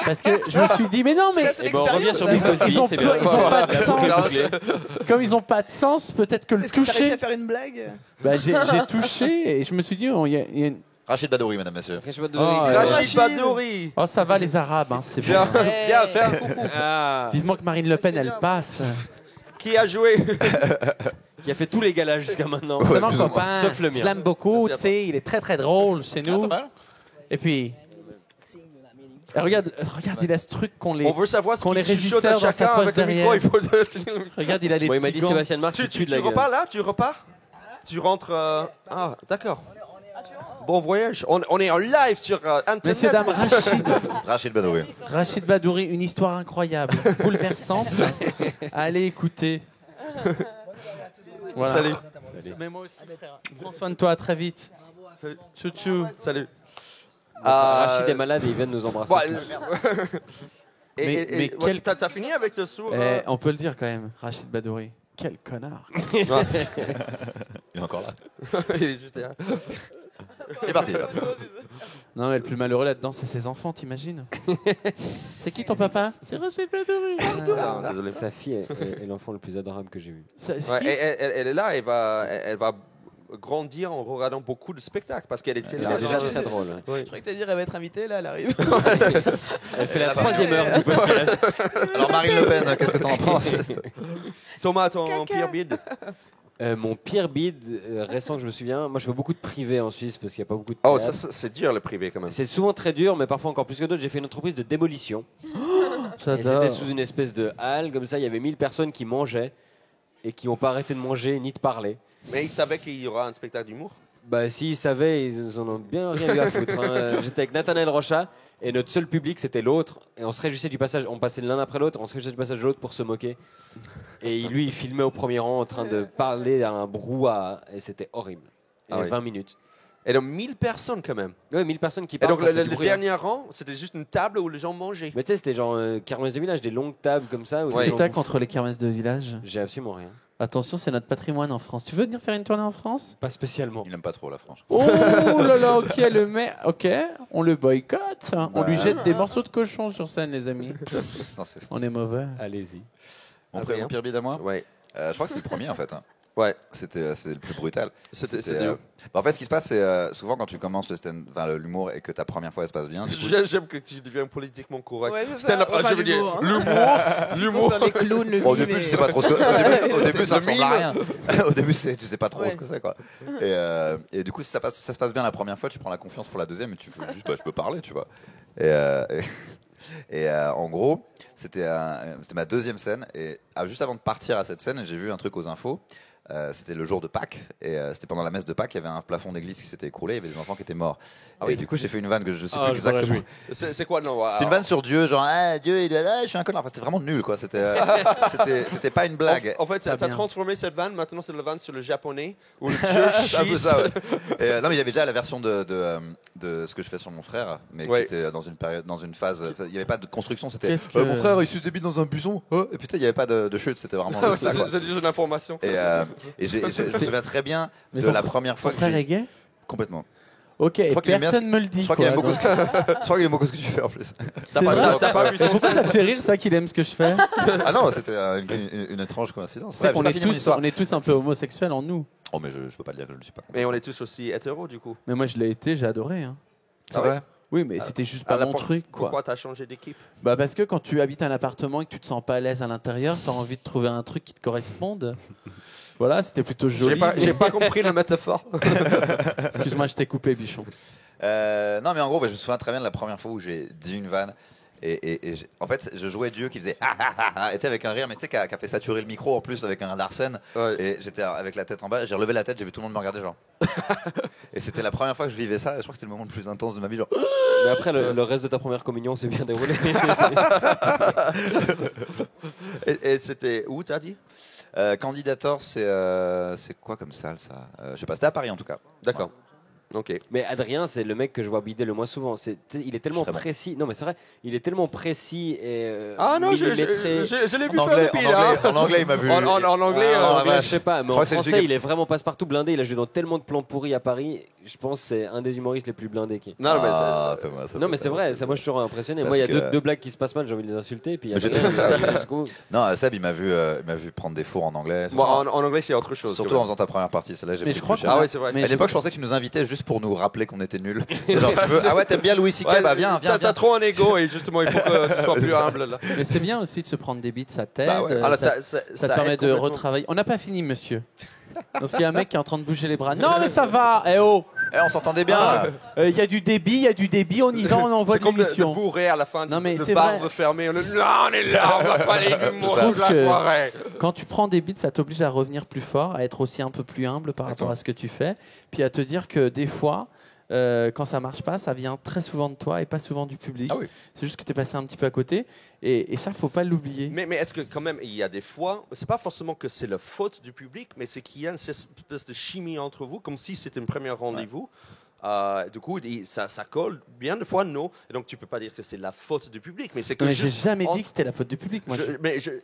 Parce que je me suis dit, mais non, mais C'est Et ben on revient sur l'expérience. Bill Cosby, ils ont, c'est pas, bien. ils ont pas de La boucle est sens. bouclée. Comme ils ont pas de sens, peut-être que le Est-ce que tu as réussi toucher. à faire une blague Bah, j'ai touché et je me suis dit, il y a une- Rachid Badouri, mesdames, messieurs. Je sais pas de- Oh, Rachid Rachid. Badouri. oh, ça va les Arabes, hein, c'est bon. Viens, hein. viens, fais un coucou. Ah, Vivement que Marine Le Pen, elle passe. Qui a joué? qui a fait tous les galas jusqu'à maintenant. C'est mon copain. Sauf le Je mien. l'aime beaucoup, tu Merci à sais, il est très très drôle chez nous. Et puis, regarde, il a ce truc qu'on les. On veut savoir ce Qu'on les qu'il chuchote à régisseurs dans sa chacun poche avec le micro. derrière. Il faut... Regarde, il a les Moi, il m'a petits dit gants. Sébastien Marc, tu Tu de la gueule. repars là? Tu repars? Tu rentres... Ah, d'accord. Bon voyage. On est en live sur Internet. Messieurs, dames, Rachid Badouri. Rachid Badouri, une histoire incroyable, bouleversante. Allez écouter. Voilà. Salut. Mais moi aussi, frère. Prends soin de toi, à très vite. Chouchou. Salut. Rachid est malade et il vient de nous embrasser. Ouais, Mais ouais, quel- t'as fini avec le sourd On peut le dire quand même, Rachid Badouri. Quel connard. Il est encore là. Il est juste là. Il est parti. Non, mais le plus malheureux là-dedans, c'est ses enfants, t'imagines? C'est qui ton papa? C'est Rachid Badouri. Ah, désolé. Sa fille est l'enfant le plus adorable que j'ai vu. C'est Ouais, qui? elle est là, elle va grandir en regardant beaucoup de spectacles parce qu'elle était Elle là. est déjà très drôle. Oui. Je croyais que t'allais dire elle va être invitée, là, elle arrive. Elle fait la 3e heure du podcast. Alors Marine Le Pen, qu'est-ce que t'en penses? Thomas, ton pire bide. Mon pire bid récent que je me souviens, moi je fais beaucoup de privé en Suisse parce qu'il n'y a pas beaucoup de Oh, théâtre. ça c'est dur le privé quand même. C'est souvent très dur, mais parfois encore plus que d'autres. J'ai fait une entreprise de démolition. Et c'était sous une espèce de halle, comme ça, il y avait 1000 personnes qui mangeaient et qui n'ont pas arrêté de manger ni de parler. Mais ils savaient qu'il y aura un spectacle d'humour. Bah, s'ils savaient, ils en ont bien rien eu à foutre. Hein. J'étais avec Nathanaël Rocha et notre seul public c'était l'autre. Et on se réjouissait du passage, on passait l'un après l'autre, on se réjouissait du passage de l'autre pour se moquer. Et lui, il filmait au premier rang en train de parler à un brouhaha et c'était horrible. Il y avait 20 minutes. Et donc 1000 personnes quand même. Ouais, 1000 personnes qui Et parlent. donc ça fait le du bruit, hein. dernier rang, c'était juste une table où les gens mangeaient. Mais tu sais, c'était genre kermesse de village, des longues tables comme ça. où Ouais. les gens Spectacle bouffent. contre les kermesses de village. J'ai absolument rien. Attention, c'est notre patrimoine en France. Tu veux venir faire une tournée en France? Pas spécialement. Il aime pas trop la France. Oh là là, ok, le mec, ok, on le boycotte. On lui Bah. jette des morceaux de cochon sur scène, les amis. Non, c'est- On est mauvais. Allez-y. Mon pire bide à moi Ouais. Je crois que c'est le premier en fait. Hein. Ouais. C'est le plus brutal. C'est C'était, dur. En fait, ce qui se passe, c'est souvent quand tu commences l'humour et que ta première fois elle se passe bien. du coup- J'aime que tu deviens politiquement correct. Ouais, c'est ça. Stand-up, Enfin, je veux dire, l'humour, hein. l'humour. Sur les clowns, le Bon, au mime début, et- tu sais pas trop ce que. Au début, ça Le ressemble à rien. mime. Au début, tu sais pas trop Ouais. ce que c'est, quoi. Et du coup, si ça se passe bien la première fois, tu prends la confiance pour la deuxième et tu fais juste, je peux parler, tu vois. En gros, c'était ma deuxième scène. Et juste avant de partir à cette scène, j'ai vu un truc aux infos. C'était le jour de Pâques et c'était pendant la messe de Pâques. Il y avait un plafond d'église qui s'était écroulé, il y avait des enfants qui étaient morts. Et du coup, j'ai fait une vanne que je sais plus exactement. C'est quoi, non? C'était une vanne sur Dieu, genre Dieu, je suis un connard. Enfin, c'était vraiment nul, quoi. C'était pas une blague. En fait, t'as bien. transformé cette vanne, maintenant c'est la vanne sur le japonais, où le dieu C'est un peu chie. ça, ouais. Non, mais il y avait déjà la version de ce que je fais sur mon frère, mais Ouais. qui était dans une période, dans une phase. Il n'y avait pas de construction, c'était Qu'est-ce que- mon frère il suce des bites dans un buisson. Et puis tu sais, il n'y avait pas de chute, c'était vraiment juste ça, quoi. C'est juste une information. Et je me souviens très bien Mais de ton la fr- première fois Ton que frère j'ai est gay? complètement. Ok, et crois qu'il aime bien personne me le dit. Je crois qu'il aime quoi, beaucoup ce donc. que je crois qu'il aime beaucoup ce que tu fais en plus. C'est vrai, t'as pas vu son Pourquoi ça te fait rire, ça, qu'il aime ce que je fais? Ah non, c'était une étrange coïncidence. C'est qu'on J'ai pas est fini mon tous, histoire. on est tous un peu homosexuels en nous. Oh mais je peux pas le dire que je ne le suis pas. Mais on est tous aussi hétéros, du coup. Mais moi, je l'ai été, j'ai adoré. Hein. C'est vrai. Oui, mais c'était juste pas Ah, mon truc, quoi. Pourquoi t'as changé d'équipe? Bah parce que quand tu habites un appartement et que tu te sens pas à l'aise à l'intérieur, t'as envie de trouver un truc qui te corresponde. Voilà, c'était plutôt joli. J'ai pas compris la métaphore. Excuse-moi, je t'ai coupé, Bichon. Non mais en gros, je me souviens très bien de la première fois où j'ai dit une vanne. En fait, je jouais Dieu qui faisait et tu sais, avec un rire, mais tu sais, qui a fait saturer le micro en plus avec un Larsen. Ouais. Et j'étais avec la tête en bas, j'ai relevé la tête, j'ai vu tout le monde me regarder, genre. Et c'était la première fois que je vivais ça, et je crois que c'était le moment le plus intense de ma vie, genre. Mais après, le reste de ta première communion s'est bien déroulé. Et c'était où, t'as dit? Candidator, c'est quoi comme salle ça? Je sais pas, c'était à Paris en tout cas. D'accord. Ok. Mais Adrien, c'est le mec que je vois bider le moins souvent. Il est tellement Je serais bon. précis. Non, mais c'est vrai, il est tellement précis et Ah non, je millimétré. l'ai vu En faire anglais, depuis là. en anglais, il m'a vu. En anglais, Ah, Mais la je sais pas, mais crois en que c'est le français, celui il est vraiment passe-partout blindé. Il a joué dans tellement de plans pourris à Paris. Je pense que c'est un des humoristes les plus blindés qui. Non, mais Non, mais c'est vrai, ça, moi je suis toujours impressionné. Parce Moi, il y a que- deux blagues qui se passent mal, j'ai envie de les insulter. Et puis il y a Mais j'étais Adrien, comme ça. du coup, Non, Seb, il m'a vu prendre des fours en anglais. bon, en anglais, c'est autre chose. Surtout en faisant ta première partie, celle-là, j'ai Mais pris je crois plus cher. qu'on Ah a- ouais, c'est vrai. mais À l'époque, je pensais que tu nous invitais juste pour nous rappeler qu'on était nuls. Genre, ah ouais, t'aimes bien Louis C.K. Ouais, bah viens. T'as trop un ego et justement, il faut que tu sois plus humble là. Mais c'est bien aussi de se prendre des beats, ça t'aide. Bah ouais. Ah, là, ça, ça ça te permet aide de complètement. retravailler. On n'a pas fini, monsieur. Parce qu'il y a un mec qui est en train de bouger les bras. Non, mais ça va. Eh oh. Eh, on s'entendait bien là. Il y a du débit, on y va, on envoie C'est de comme de l'émission. bourrer à la fin, Non, mais le c'est bar vrai. refermé. On est là, on va pas aller l'humour Je trouve de la que- soirée. Quand tu prends des beats, ça t'oblige à revenir plus fort, à être aussi un peu plus humble par rapport à ce que tu fais, puis à te dire que des fois, quand ça marche pas, ça vient très souvent de toi et pas souvent du public. Ah oui. C'est juste que tu es passé un petit peu à côté, et ça, faut pas l'oublier. Mais est-ce que quand même, il y a des fois, c'est pas forcément que c'est la faute du public, mais c'est qu'il y a une espèce de chimie entre vous, comme si c'était un premier rendez-vous. Du coup, ça colle bien de fois, non. Et donc, tu peux pas dire que c'est la faute du public, mais c'est que Mais j'ai juste jamais en- dit que c'était la faute du public. Moi,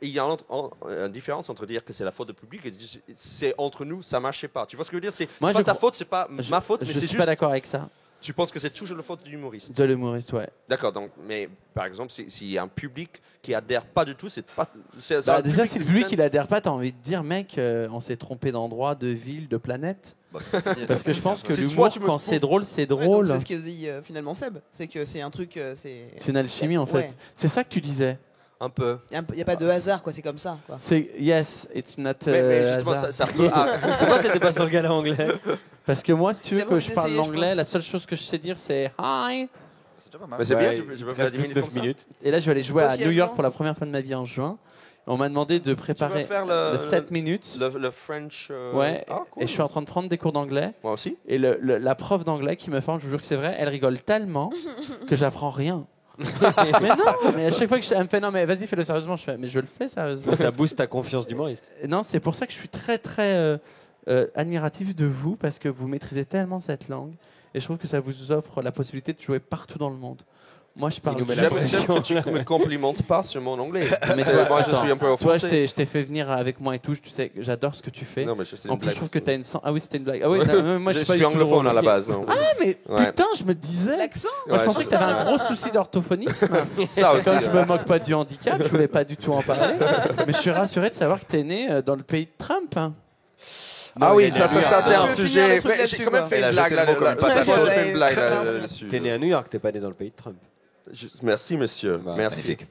il y a une différence entre dire que c'est la faute du public et c'est entre nous, ça marchait pas. Tu vois ce que je veux dire? C'est Moi, pas je ta crois- faute, c'est pas je, ma faute, je mais c'est suis juste. pas d'accord avec ça. Tu penses que c'est toujours la faute du humoriste? De l'humoriste, ouais. D'accord, donc, mais par exemple, s'il y a un public qui adhère pas du tout, c'est pas. Bah, déjà, si le public il adhère pas, t'as envie de dire, mec, on s'est trompé d'endroit, de ville, de planète. Parce que je pense que Si toi, l'humour, tu me quand trouves- c'est drôle, c'est Ouais, donc drôle. c'est ce que dit finalement Seb. C'est que c'est un truc. C'est C'est une alchimie en fait. Ouais. C'est ça que tu disais. Un peu. Il n'y a pas de hasard, quoi. C'est comme ça. Quoi. C'est yes, it's not Mais justement, hasard. ça peut. Pourquoi t'étais pas sur le gala anglais? Parce que moi, si tu veux D'abord, que je parle d'essayer, je l'anglais, pense. la seule chose que je sais dire c'est hi. C'est déjà pas mal. Mais c'est bien, Ouais, je peux il te faire reste 10 plus minutes de comme 9 ça. minutes. Et là, je vais aller jouer à Partiellement. New York pour la première fois de ma vie en juin. On m'a demandé de préparer faire le 7 minutes. Le French. Ouais. Ah, cool. Et je suis en train de prendre des cours d'anglais. Moi aussi. Et la prof d'anglais qui me forme, je vous jure que c'est vrai, elle rigole tellement que j'apprends rien. Mais non, mais à chaque fois que elle me fait non mais vas-y fais-le sérieusement, je fais mais je le fais sérieusement. Ça booste ta confiance d'humoriste. Et non, c'est pour ça que je suis très très admiratif de vous parce que vous maîtrisez tellement cette langue et je trouve que ça vous offre la possibilité de jouer partout dans le monde. Moi je parle. nous met la J'aime pression. que tu me complimentes pas sur mon anglais. Mais Moi, je suis un peu toi, offensé. je t'ai fait venir avec moi et tout. Tu sais, j'adore ce que tu fais. Non, mais c'est En une plus, je blague. trouve que t'as une. Ah oui, c'était une blague. Ah oui, non, moi je suis pas suis du tout anglophone drôle. à la base. non. Ah mais Ouais. putain, je me disais. L'accent. Moi, je Ouais, pensais que t'avais un gros souci d'orthophonisme. Ça aussi. Comme je me moque pas du handicap, je voulais pas du tout en parler. Mais je suis rassuré de savoir que t'es né dans le pays de Trump. Hein. Ah oui, il y a ça des c'est un Je vais finir sujet. le truc Mais là-dessus, j'ai quand même quoi. fait Elle a une blague jeté le mot comme une patate Moi, j'ai chaude. fait une blague Ouais. là-dessus. T'es né à New York, t'es pas né dans le pays de Trump. Merci, monsieur. Bah, Merci. Magnifique.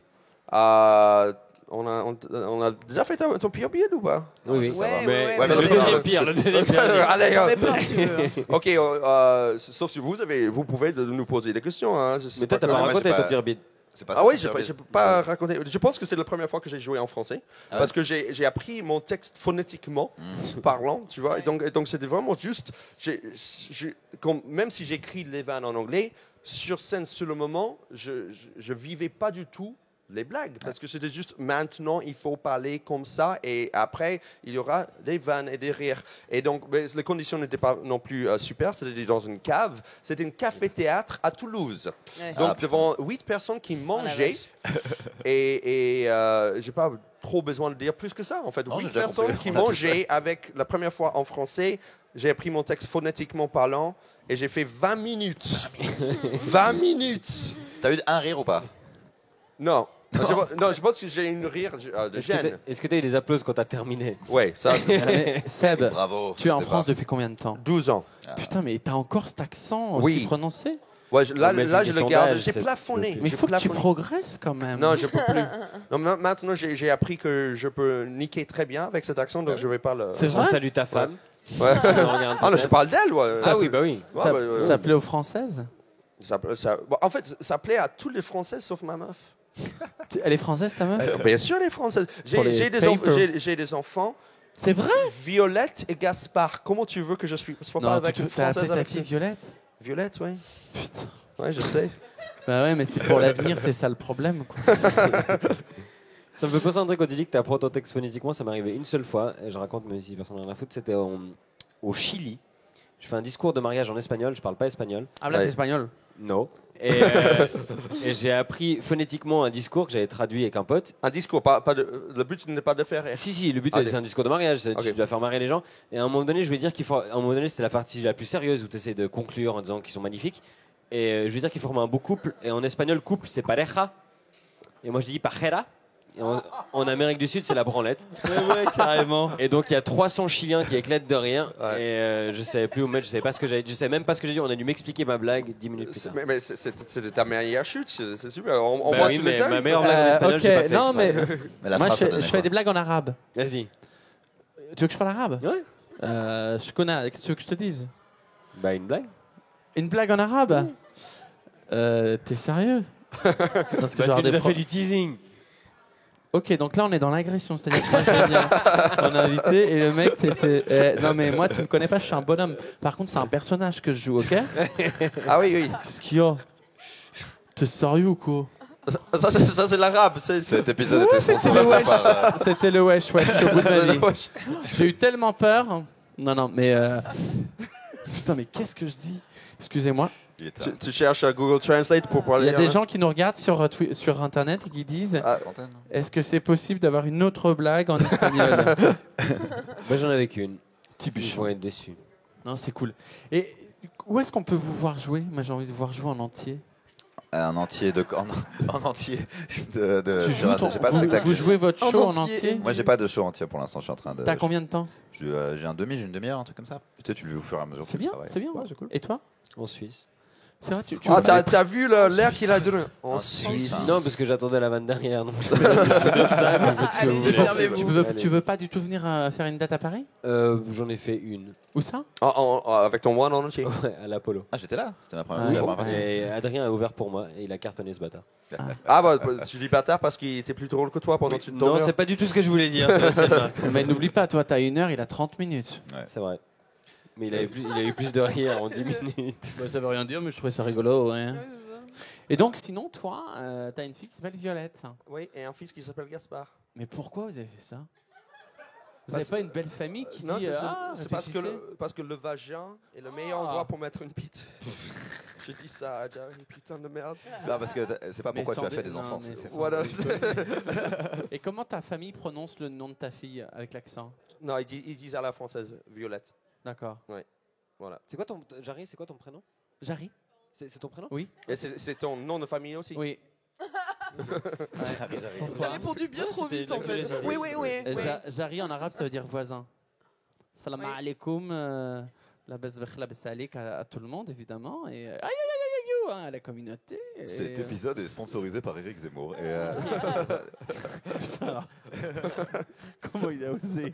On a déjà fait ton pire billet ou pas? Oui, oui. Ouais, ouais, Mais ouais, c'est mais le le deuxième pire, le deuxième pire. Allez, J'en mets plein, si tu veux, hein. ok, sauf si vous pouvez nous poser des questions. Hein. Je sais Mais toi, t'as quoi. pas moi, raconté j'ai ton pas- pire bide. C'est pas Ah ça, oui, c'est j'ai pas raconté. Je pense que c'est la première fois que j'ai joué en français. Ah Parce que j'ai appris mon texte phonétiquement, parlant, tu vois. Et donc c'était vraiment juste. Même si j'écris les vannes en anglais, sur scène, sur le moment, je vivais pas du tout les blagues. Parce que c'était juste maintenant, il faut parler comme ça. Et après, il y aura des vannes et des rires. Et donc, mais les conditions n'étaient pas non plus super. C'était dans une cave. C'était une café-théâtre à Toulouse. Ouais. Donc, devant 8 personnes qui mangeaient. Et j'ai pas trop besoin de dire plus que ça, en fait. Non, 8 j'ai déjà personnes compris. qui On a tous mangeaient avec la première fois en français. J'ai appris mon texte phonétiquement parlant et j'ai fait 20 minutes. 20 minutes. T'as eu un rire ou pas? Non. Non, je pense que j'ai une rire de gêne. Est-ce que t'as eu des applaudissements quand t'as terminé? Ouais, ça, c'est Mais, Seb, Bravo. tu es en c'était France pas- depuis combien de temps? 12 ans. Putain, mais t'as encore cet accent aussi Oui. prononcé? Ouais, là, mais c'est là une je le question garde. d'âge, J'ai c'est- plafonné. Mais il J'ai faut que tu plafonné. progresses quand même. Non, je peux plus. Non, maintenant, j'ai appris que je peux niquer très bien avec cet accent, donc je vais pas le. C'est On vrai? salue ta femme. Ouais. On regarde Ah non, je peut-être. parle d'elle, ouais. Ah oui, bah oui. Ouais, Ça, ouais. ça plaît aux Françaises? Bon, en fait, ça plaît à toutes les Françaises sauf ma meuf. Elle est française ta meuf? Bien sûr, les Françaises. Pour les J'ai papers. j'ai des enfants. C'est vrai? Violette et Gaspard. Comment tu veux que je sois pas avec une t'as appelé Française ta avec fille Violette? Violette, oui. Putain. Ouais, je sais. Bah ouais, mais c'est pour l'avenir, c'est ça le problème. Quoi. Ça me fait penser à un truc quand tu dis que tu apprends ton texte phonétiquement. Ça m'est arrivé une seule fois, et je raconte, mais si personne n'en a à foutre, c'était au Chili. Je fais un discours de mariage en espagnol, je parle pas espagnol. Ah là, Ouais. c'est espagnol. Non. Et j'ai appris phonétiquement un discours que j'avais traduit avec un pote. Un discours, le but n'est pas de faire. Si, le but Ah, c'est un discours de mariage, Ok. tu dois faire marrer les gens. Et à un moment donné, je vais dire qu'il faut. À un moment donné, c'était la partie la plus sérieuse où tu essaies de conclure en disant qu'ils sont magnifiques. Et je vais dire qu'il faut former un beau couple. Et en espagnol, couple c'est pareja. Et moi je dis pajera. Et en Amérique du Sud, c'est la branlette. Ouais, carrément. Et donc il y a 300 Chiliens qui éclatent de rire. Ouais. Et je savais plus où mettre, je savais pas ce que j'avais, je savais même pas ce que j'ai dit. On a dû m'expliquer ma blague 10 minutes plus tard. Mais c'était ta meilleure chute, c'est super. On Bah voit oui, tous mais les ma âges. meilleure blague en espagnol, ok, j'ai pas fait non, mais exprès. Mais la moi phrase, ça je donnait fais quoi des blagues en arabe. Vas-y. Tu veux que je parle arabe? Ouais. Je connais. Qu'est-ce que tu veux que je te dise? Bah une blague. Une blague en arabe? T'es sérieux? Parce que Bah, genre tu nous des as pro- fait du teasing. Ok, donc là on est dans l'agression, c'est-à-dire que moi je viens en invité et le mec c'était. Non mais moi tu me connais pas, je suis un bonhomme. Par contre c'est un personnage que je joue, ok? Ah oui, oui. Qu'est-ce qu'il y a? T'es sérieux ou quoi? Ça, c'est l'arabe. Cet épisode était C'était sponsorisé le wesh. par. C'était le wesh, wesh, au bout de ma vie. J'ai eu tellement peur. Non, mais. Putain, mais qu'est-ce que je dis? Excusez-moi. Il est tard. Tu cherches Google Translate pour Il parler. y a des gens qui nous regardent sur Internet et qui disent Ah, antenne. est-ce que c'est possible d'avoir une autre blague en espagnol? Moi, j'en avais qu'une. Petit Ils vont être déçus. Non, c'est cool. Et où est-ce qu'on peut vous voir jouer? Moi, j'ai envie de vous voir jouer en entier. En entier en entier Tu j'ai joues ton- j'ai pas de vous, spectacle. vous jouez votre En show en entier. entier? Moi, j'ai pas de show entier pour l'instant. Je suis en train de. T'as combien de temps? J'ai j'ai une demi-heure, un truc comme ça. Peut-être tu le fais au fur et à mesure. C'est que tu bien, travailles. c'est bien. Ouais, c'est cool. Et toi? En Suisse. C'est vrai, tu Ah, t'as vu l'air qu'il a donné en Suisse. Non, parce que j'attendais la vanne derrière. Donc Allez, servez-vous. tu veux pas du tout venir faire une date à Paris? J'en ai fait une. Où ça? avec ton one en entier. Ouais, à l'Apollo. Ah, j'étais là. C'était ma première, Ah, c'était la oui. première partie. Et Adrien a ouvert pour moi et il a cartonné ce bâtard. Ah bah tu dis bâtard parce qu'il était plus drôle que toi pendant que tu te Non, c'est pas du tout ce que je voulais dire. Sébastien Marx. Mais n'oublie pas, toi, t'as 1 heure, il a 30 minutes. C'est vrai. Mais il a eu plus de rire en 10 minutes. Bah, ça veut rien dire, mais je trouvais ça rigolo. Ouais. Et donc, sinon, toi, t'as une fille qui s'appelle Violette. Oui, et un fils qui s'appelle Gaspard. Mais pourquoi vous avez fait ça? Vous n'avez pas une belle famille qui Non, dit c'est parce que le vagin est le meilleur endroit pour mettre une bite. J'ai dit ça à Jerry, putain de merde. Non, parce que c'est pas Mais pourquoi tu sans as fait dé- des non, enfants. mais c'est- sans Voilà. Et comment ta famille prononce le nom de ta fille avec l'accent? Non, ils disent à la française, Violette. D'accord. Voilà. C'est quoi ton Jarry, c'est quoi ton prénom? Jarry? C'est ton prénom? Oui. Et c'est ton nom de famille aussi? Oui. J'arrive. T'as répondu bien trop vite en fait. Oui, oui, oui. oui. Jarry en arabe, ça veut dire voisin. Salam Oui. alaikum. La bes alik à tout le monde, évidemment. Et aïe, aïe, aïe, aïe, à la communauté. Et, Cet épisode est sponsorisé par Eric Zemmour. Et putain, comment il a osé?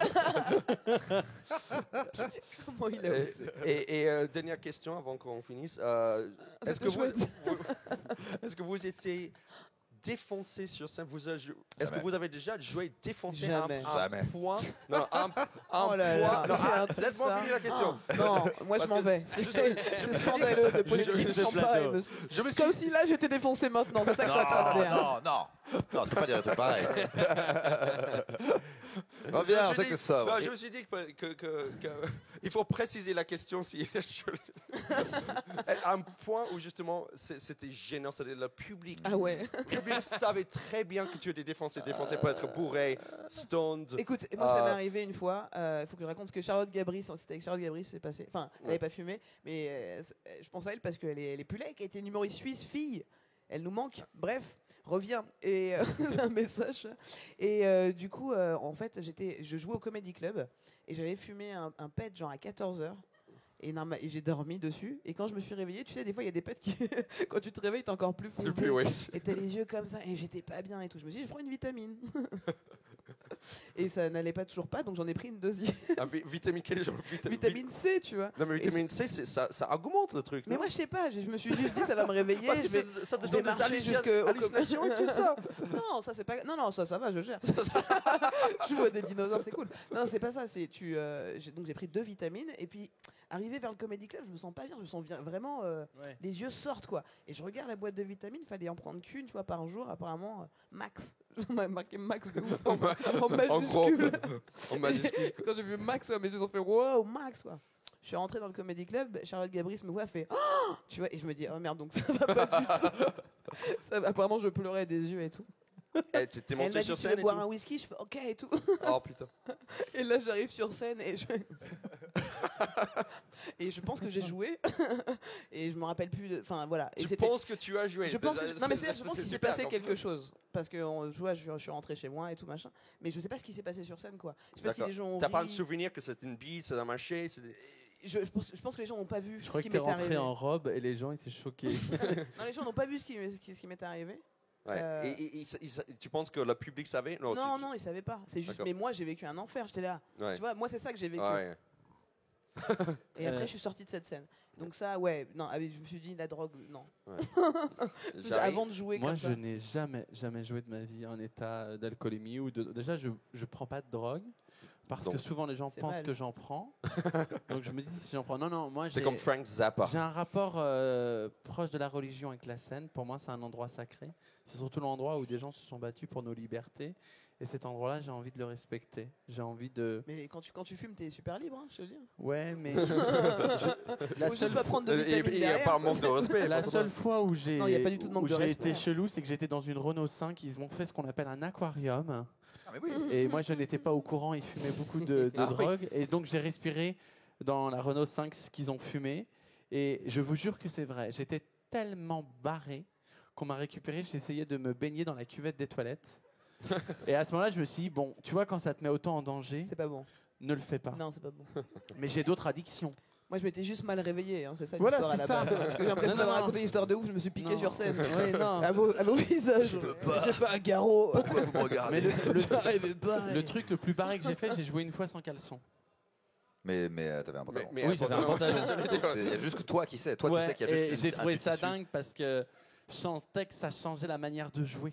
Comment il a osé. Et dernière question avant qu'on finisse. Est-ce que vous étiez défoncé sur scène? Est-ce que vous avez déjà joué défoncé Jamais. à un Jamais. point? Non, un Oh là là, point. Non, c'est un truc, laisse-moi ça. finir la question. Non, moi je Parce m'en que- vais. C'est scandaleux de politique sans pareil, monsieur. Je me suis Comme si là j'étais défoncé maintenant, c'est ça que t'es en train de dire. non, tu peux pas dire un truc pareil. Je Reviens, me on suis sait dit- que ça. non, je me suis dit que il faut préciser la question si à un point où justement c'était gênant, c'était le public. Ah ouais. Le public savait très bien que tu étais défoncé peut être bourré, stoned. Écoute, moi ça m'est arrivé une fois. Il faut que je raconte ce que Charlotte Gabri, c'était avec Charlotte Gabri, c'est passé. Enfin, elle n'avait pas fumé, mais je pense à elle parce qu'elle est plus laide, qui était une humoriste suisse, fille. Elle nous manque. Bref, reviens. Et c'est un message. Et du coup, en fait, je jouais au Comedy Club et j'avais fumé un pet genre à 14h. Et j'ai dormi dessus. Et quand je me suis réveillée, tu sais, des fois, il y a des pets qui, quand tu te réveilles, t'es encore plus foncé. Et t'as les yeux comme ça. Et j'étais pas bien et tout. Je me suis dit, je prends une vitamine. Et ça n'allait pas toujours pas, donc j'en ai pris une deuxième. Vitamine quelle genre Vitamine C, tu vois. Non, mais vitamine C, ça augmente le truc. Mais non? moi, je sais pas. Je me suis juste dit, ça va me réveiller. Parce que je vais, ça te je vais donne des marcher jusqu'au hallucinations et tout ça. Non, ça c'est pas. Non, ça va, je gère. Je vois des dinosaures, c'est cool. Non, c'est pas ça. C'est donc j'ai pris 2 vitamines et puis arrivé vers le Comedy Club, je me sens pas bien. Je me sens vraiment. Les yeux sortent quoi. Et je regarde la boîte de vitamines. Fallait en prendre qu'une fois par jour. Apparemment, max. On m'a marqué max de ouf en majuscule. En majuscule. Quand j'ai vu Max, mes yeux ont fait wow, Max quoi. Je suis rentré dans le Comedy Club, Charlotte Gabris me voit, fait oh tu vois, et je me dis oh merde, donc ça va pas du tout. Apparemment je pleurais des yeux et tout. Et tu t'es Et elle monté m'a dit sur tu scène veux et boire tout. un whisky, je fais ok et tout. Oh putain. Et là j'arrive sur scène et je fais comme ça. Et je pense que j'ai joué et je me rappelle plus de enfin voilà. Et Tu penses que tu as joué. je pense Déjà, que, non mais je pense qu'il s'est super, passé non? quelque chose parce que je suis rentré chez moi et tout machin, mais je sais pas ce qui s'est passé sur scène quoi. Je sais pas si D'accord. les gens ont T'as pas un ri. souvenir que c'était une bille, ça a marché. Je pense que les gens n'ont pas vu Je ce crois qui que t'es m'était rentré arrivé. en robe et les gens étaient choqués. Non, les gens n'ont pas vu ce qui m'était arrivé. Ouais. Et tu penses que le public savait? Non, non, ils savaient pas. C'est juste, D'accord. mais moi j'ai vécu un enfer. J'étais là. Ouais. Tu vois, moi c'est ça que j'ai vécu. Ouais. Et après je suis sortie de cette scène. Donc ça, ouais, non, je me suis dit la drogue, non. J'arrive. Avant de jouer Moi, comme je ça. n'ai jamais joué de ma vie en état d'alcoolémie ou déjà je prends pas de drogue parce Donc, que souvent les gens c'est pensent mal. que j'en prends. Donc je me dis si j'en prends. Non, moi C'est j'ai comme Frank Zappa. j'ai un rapport proche de la religion avec la scène. Pour moi, c'est un endroit sacré. C'est surtout l'endroit où des gens se sont battus pour nos libertés. Et cet endroit-là, j'ai envie de le respecter. J'ai envie de. Mais quand tu fumes, t'es super libre, hein, je te le dis. Ouais, mais. Faut juste pas prendre de vitamines Il n'y a derrière. pas un manque de respect. La seule fois où j'ai Non, il y a pas du tout de manque où de j'ai respect. été chelou, c'est que j'étais dans une Renault 5. Ils m'ont fait ce qu'on appelle un aquarium. Ah, mais oui. Et moi, je n'étais pas au courant. Ils fumaient beaucoup de Ah oui. drogue. Et donc, j'ai respiré dans la Renault 5 ce qu'ils ont fumé. Et je vous jure que c'est vrai. J'étais tellement barré qu'on m'a récupéré. J'essayais de me baigner dans la cuvette des toilettes. Et à ce moment-là, je me suis dit, bon, tu vois, quand ça te met autant en danger, C'est pas bon. ne le fais pas. Non, c'est pas bon. Mais j'ai d'autres addictions. Moi, je m'étais juste mal réveillé, hein, c'est ça Voilà, l'histoire à la c'est ça. base. Parce que j'ai l'impression Non, d'avoir non, raconté une histoire de ouf, je me suis piqué Non. sur scène. Ouais, non. À vos visages. J'ai fait un garrot. Pourquoi vous me regardez? J'arrivais pas. Le truc le plus barré que j'ai fait, j'ai joué une fois sans caleçon. Mais t'avais un pantalon. Oui, j'avais un pantalon. Il y a juste que toi qui sais. Toi, Ouais, tu sais qu'il y a et juste j'ai trouvé ça tissu. dingue parce que je sentais que ça changeait la manière de jouer.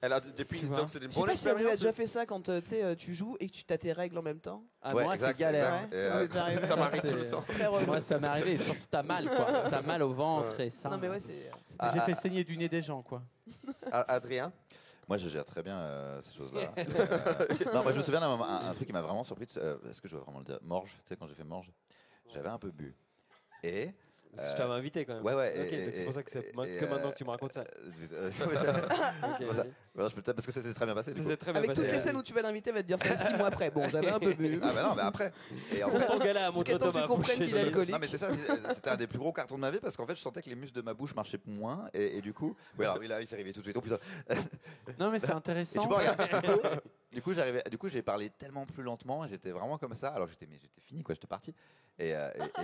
Elle a depuis Tu vois. donc c'est une Je sais bonne pas si vous avez expérience. déjà fait ça quand tu joues et que tu as tes règles en même temps. Ah, Ouais, moi, exact, c'est galère. exact. Ouais, Et, ça m'est déjà arrivé. Ça m'arrive C'est- tout le temps. Très relou. Moi, ça m'est arrivé et surtout t'as mal, quoi. T'as mal au ventre et ça. Non, mais ouais, c'est. J'ai fait saigner du nez des gens, quoi. Adrien. Moi, je gère très bien ces choses-là. Non, moi, je me souviens d'un truc qui m'a vraiment surpris. Est-ce que je dois vraiment le dire? Morges, tu sais, quand j'ai fait Morges, j'avais un peu bu. Et. Je t'avais invité quand même. Ouais, ouais. Ok, donc c'est pour ça que c'est que maintenant que tu me racontes ça. Ok, Voilà, vas-y. je peux parce que ça s'est très bien passé. du Ça coup. s'est très bien Avec passé. toutes les scènes où tu vas l'inviter, elle va te dire ça 6 mois après. Bon, j'avais un peu bu. Ah, bah non, mais après. Et en fait, Ton gars là à Jusqu'à Montreux temps que tu Thomas. comprennes qu'il est alcoolique. non mais c'est ça, c'était un des plus gros cartons de ma vie parce qu'en fait je sentais que les muscles de ma bouche marchaient moins et du coup, oui alors oui là il s'est réveillé tout de suite. Oh putain. Non, mais c'est intéressant. Et tu vois, regarde, du coup j'ai parlé tellement plus lentement et j'étais vraiment comme ça. Alors j'étais fini quoi, j'étais parti et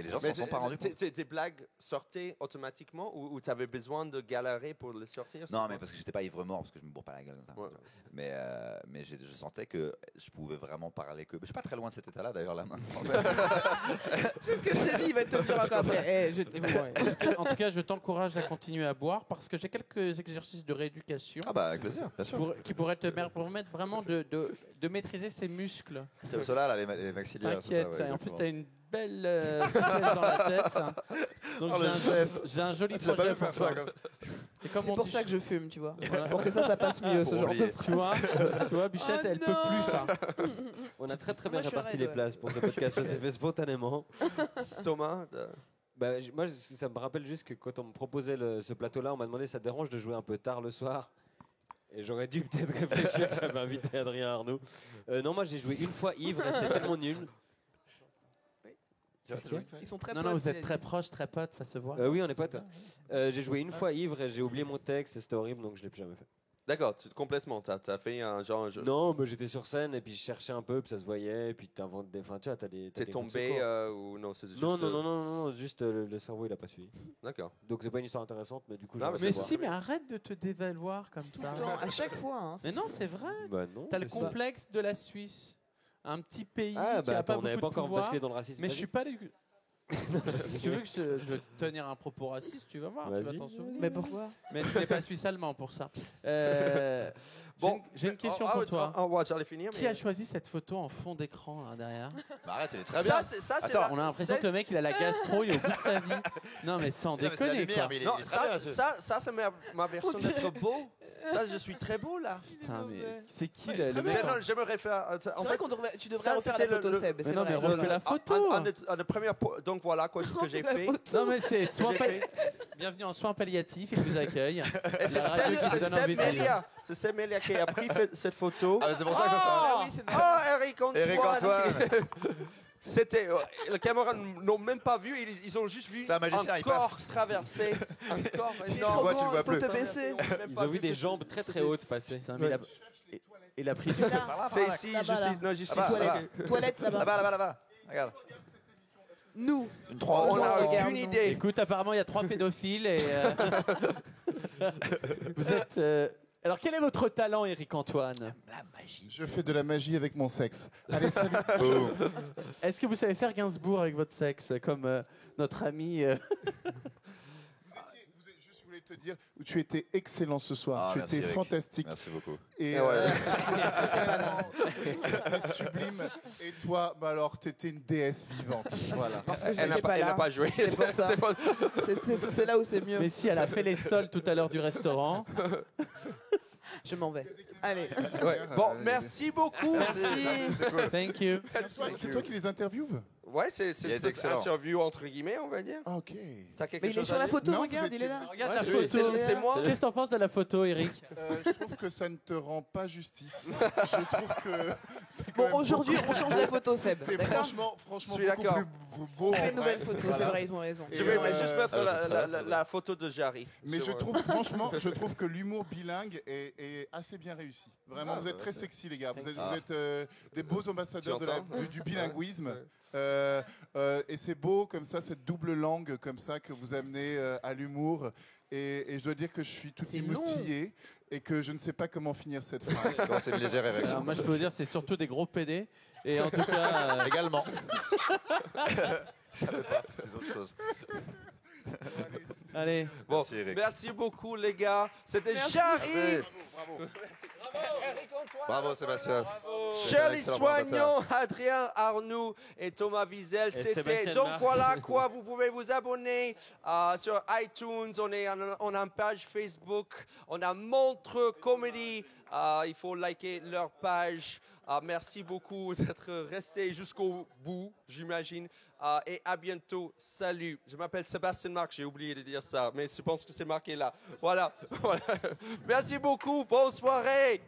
les gens s'en sont pas rendus compte. Tes blagues sortaient automatiquement ou tu avais besoin de galérer pour les sortir? Non mais parce que j'étais pas ivre mort parce que je me bourre pas la gueule comme ça. Ouais. Mais je sentais que je pouvais vraiment parler que. Je suis pas très loin de cet état-là d'ailleurs là maintenant. C'est ce que je t'ai dit, il va te le dire encore après. J'étais bourré. En tout cas, je t'encourage à continuer à boire parce que j'ai quelques exercices de rééducation Ah bah avec plaisir, bien sûr. qui pourraient te permettre vraiment de maîtriser ces muscles. C'est cela là les maxillaires. c'est ça, T'inquiète, ouais, et en plus exactement. t'as une belle souplesse dans la tête. Donc Oh, j'ai un joli Tu l'as pas projet vu faire pour toi. ça comme ça. Et comme C'est on pour dit- ça que je fume, tu vois. Pour que ça passe mieux, ce Pour genre de oublier. phrase. tu vois, Bichette, elle peut plus ça. On a très bien Moi, je suis réparti raide, les ouais. places pour ce podcast. Ça s'est fait spontanément. Thomas. Bah, moi, ça me rappelle juste que quand on me proposait ce plateau-là, on m'a demandé ça te dérange de jouer un peu tard le soir. Et j'aurais dû peut-être réfléchir que j'avais invité Adrien Arnaud. Non, moi j'ai joué une fois ivre et c'était tellement nul. Ils sont très Non, potes, non, vous êtes il a très dit. proches, très potes, ça se voit. Oui, on est potes. J'ai joué une fois ivre et j'ai oublié mon texte et c'était horrible donc je l'ai plus jamais fait. D'accord, complètement. T'as fait un genre. Non, mais j'étais sur scène et puis je cherchais un peu, puis ça se voyait, et puis t'inventes des. Enfin, tu vois, t'as des. T'es des tombé secours. ou non? C'est juste, Non, non, juste le cerveau il a pas suivi. D'accord. Donc c'est pas une histoire intéressante, mais du coup. Non, j'aimerais Mais savoir. si, mais arrête de te dévaloir comme ça. Attends, à chaque fois. Hein, Mais non, c'est vrai. Bah non. T'as le mais ça- complexe de la Suisse, un petit pays Ah, qui a bah pas attends, on n'avait beaucoup pas de encore pouvoir. basculé dans le racisme. Mais je vas-y. suis pas. Tu veux que je veux tenir un propos raciste? Tu vas voir, tu vas Vas-y. t'en souvenir. Mais pourquoi? Mais tu n'es pas suisse-allemand pour ça. Bon, j'ai une question Ah, pour ouais, toi. ouais, j'allais finir. Qui a choisi cette photo en fond d'écran là derrière? Bah arrête, elle est très bien. Ça, c'est Attends, On a l'impression que le mec il a la gastro, il est au bout de sa vie. Non mais sans Non, mais c'est la déconner lumière, quoi. mais il est- Non, il est très bien, ça c'est ma version On dirait- d'être beau. Ça, je suis très beau là. Putain, mais mauvais. c'est qui le mec? Non, j'aimerais faire. En C'est vrai fait, qu'on devrait, tu devrais ça, refaire c'était la photo le- Seb. Mais C'est non, vrai. mais refais la photo. en première. Donc voilà quoi ce que j'ai fait. Non mais c'est soins J'ai palliatifs. Bienvenue en soins palliatifs, il vous accueille. Et c'est La radio qui vous donne envie de vivre. Seb Melia qui a pris cette photo. Ah, c'est pour ça que ça Ah oui, c'est Oh, normal. Eric Antoine. Eric Antoine. C'était. Les caméras n'ont même pas vu, ils ont juste vu C'est un magicien, un il corps traversé. Un corps Il est énorme. trop vois, tu grand, le vois faut plus. te baisser. Ils ont vu des jambes très très hautes passer. Putain, mais il a pris du C'est ici, Là-bas, juste là. ici. Non, juste Ah bah, ici. là-bas. Toilette là-bas. Là-bas. Regarde. Nous. Une On n'a Regarde, aucune non. idée. Écoute, apparemment, il y a 3 pédophiles et vous êtes. Alors, quel est votre talent, Eric Antoine? Je fais de la magie avec mon sexe. Allez, salut. Est-ce que vous savez faire Gainsbourg avec votre sexe, comme notre ami Je voulais te dire où tu étais excellent ce soir. Ah, tu merci, étais Eric. fantastique. Merci beaucoup. Et t'étais sublime. Et toi, bah alors, t'étais une déesse vivante. Voilà. Parce que je Elle n'a n'étais pas, pas elle n'a là. pas joué. C'est pour ça. C'est pas- C'est là où c'est mieux. Mais si, elle a fait les sols tout à l'heure du restaurant. Je m'en vais. Allez. Ouais. Bon, merci beaucoup. Merci. Thank you. C'est toi qui les interviews? Ouais, c'est Il a été une excellent. interview entre guillemets, on va dire. Ah, ok. T'as quelque Mais il est chose sur à la dire? photo, Non, regarde, vous il est là. Regarde Ouais, la c'est- photo. c'est moi. Qu'est-ce que t'en penses de la photo, Eric? Je trouve que ça ne te rend pas justice. Je trouve que. t'es quand Bon, même aujourd'hui, on change la photo, Seb. T'es D'accord. franchement Je suis beaucoup d'accord. plus beau. On en fait une vrai. nouvelle photo, c'est Voilà. vrai, ils ont raison. Je vais Et, juste mettre très bien. la photo de Jarry. Mais sur, je trouve, franchement, je trouve que l'humour bilingue est assez bien réussi. Vraiment, Ah, vous êtes bah, très c'est- sexy, les gars. Vous êtes, Ah. vous êtes, des beaux ambassadeurs Tu entends du bilinguisme. Ouais. Et c'est beau, comme ça, cette double langue, comme ça, que vous amenez à l'humour. Et je dois dire que je suis tout C'est long. émoustillé et que je ne sais pas comment finir cette phrase. Non, c'est une légère érection. Alors moi, je peux vous dire, c'est surtout des gros PD. Et en tout cas, Également. Ça fait partie des autres choses. allez. Bon, Merci, Eric. merci beaucoup les gars. C'était Merci. Jarry, Merci. Eric Antoine, Bravo Sébastien. Shirley Excellent Soignon, Adrien Arnoux et Thomas Wiesel. C'était Sébastien donc Marx. voilà quoi. Vous pouvez vous abonner sur iTunes. On a une page Facebook. On a Montreux Comedy. Il faut liker leur page. Merci beaucoup d'être resté jusqu'au bout, j'imagine. Et à bientôt. Salut. Je m'appelle Sébastien Marx. J'ai oublié de dire ça, mais je pense que c'est marqué là. Voilà. Voilà. Merci beaucoup. Bonne soirée.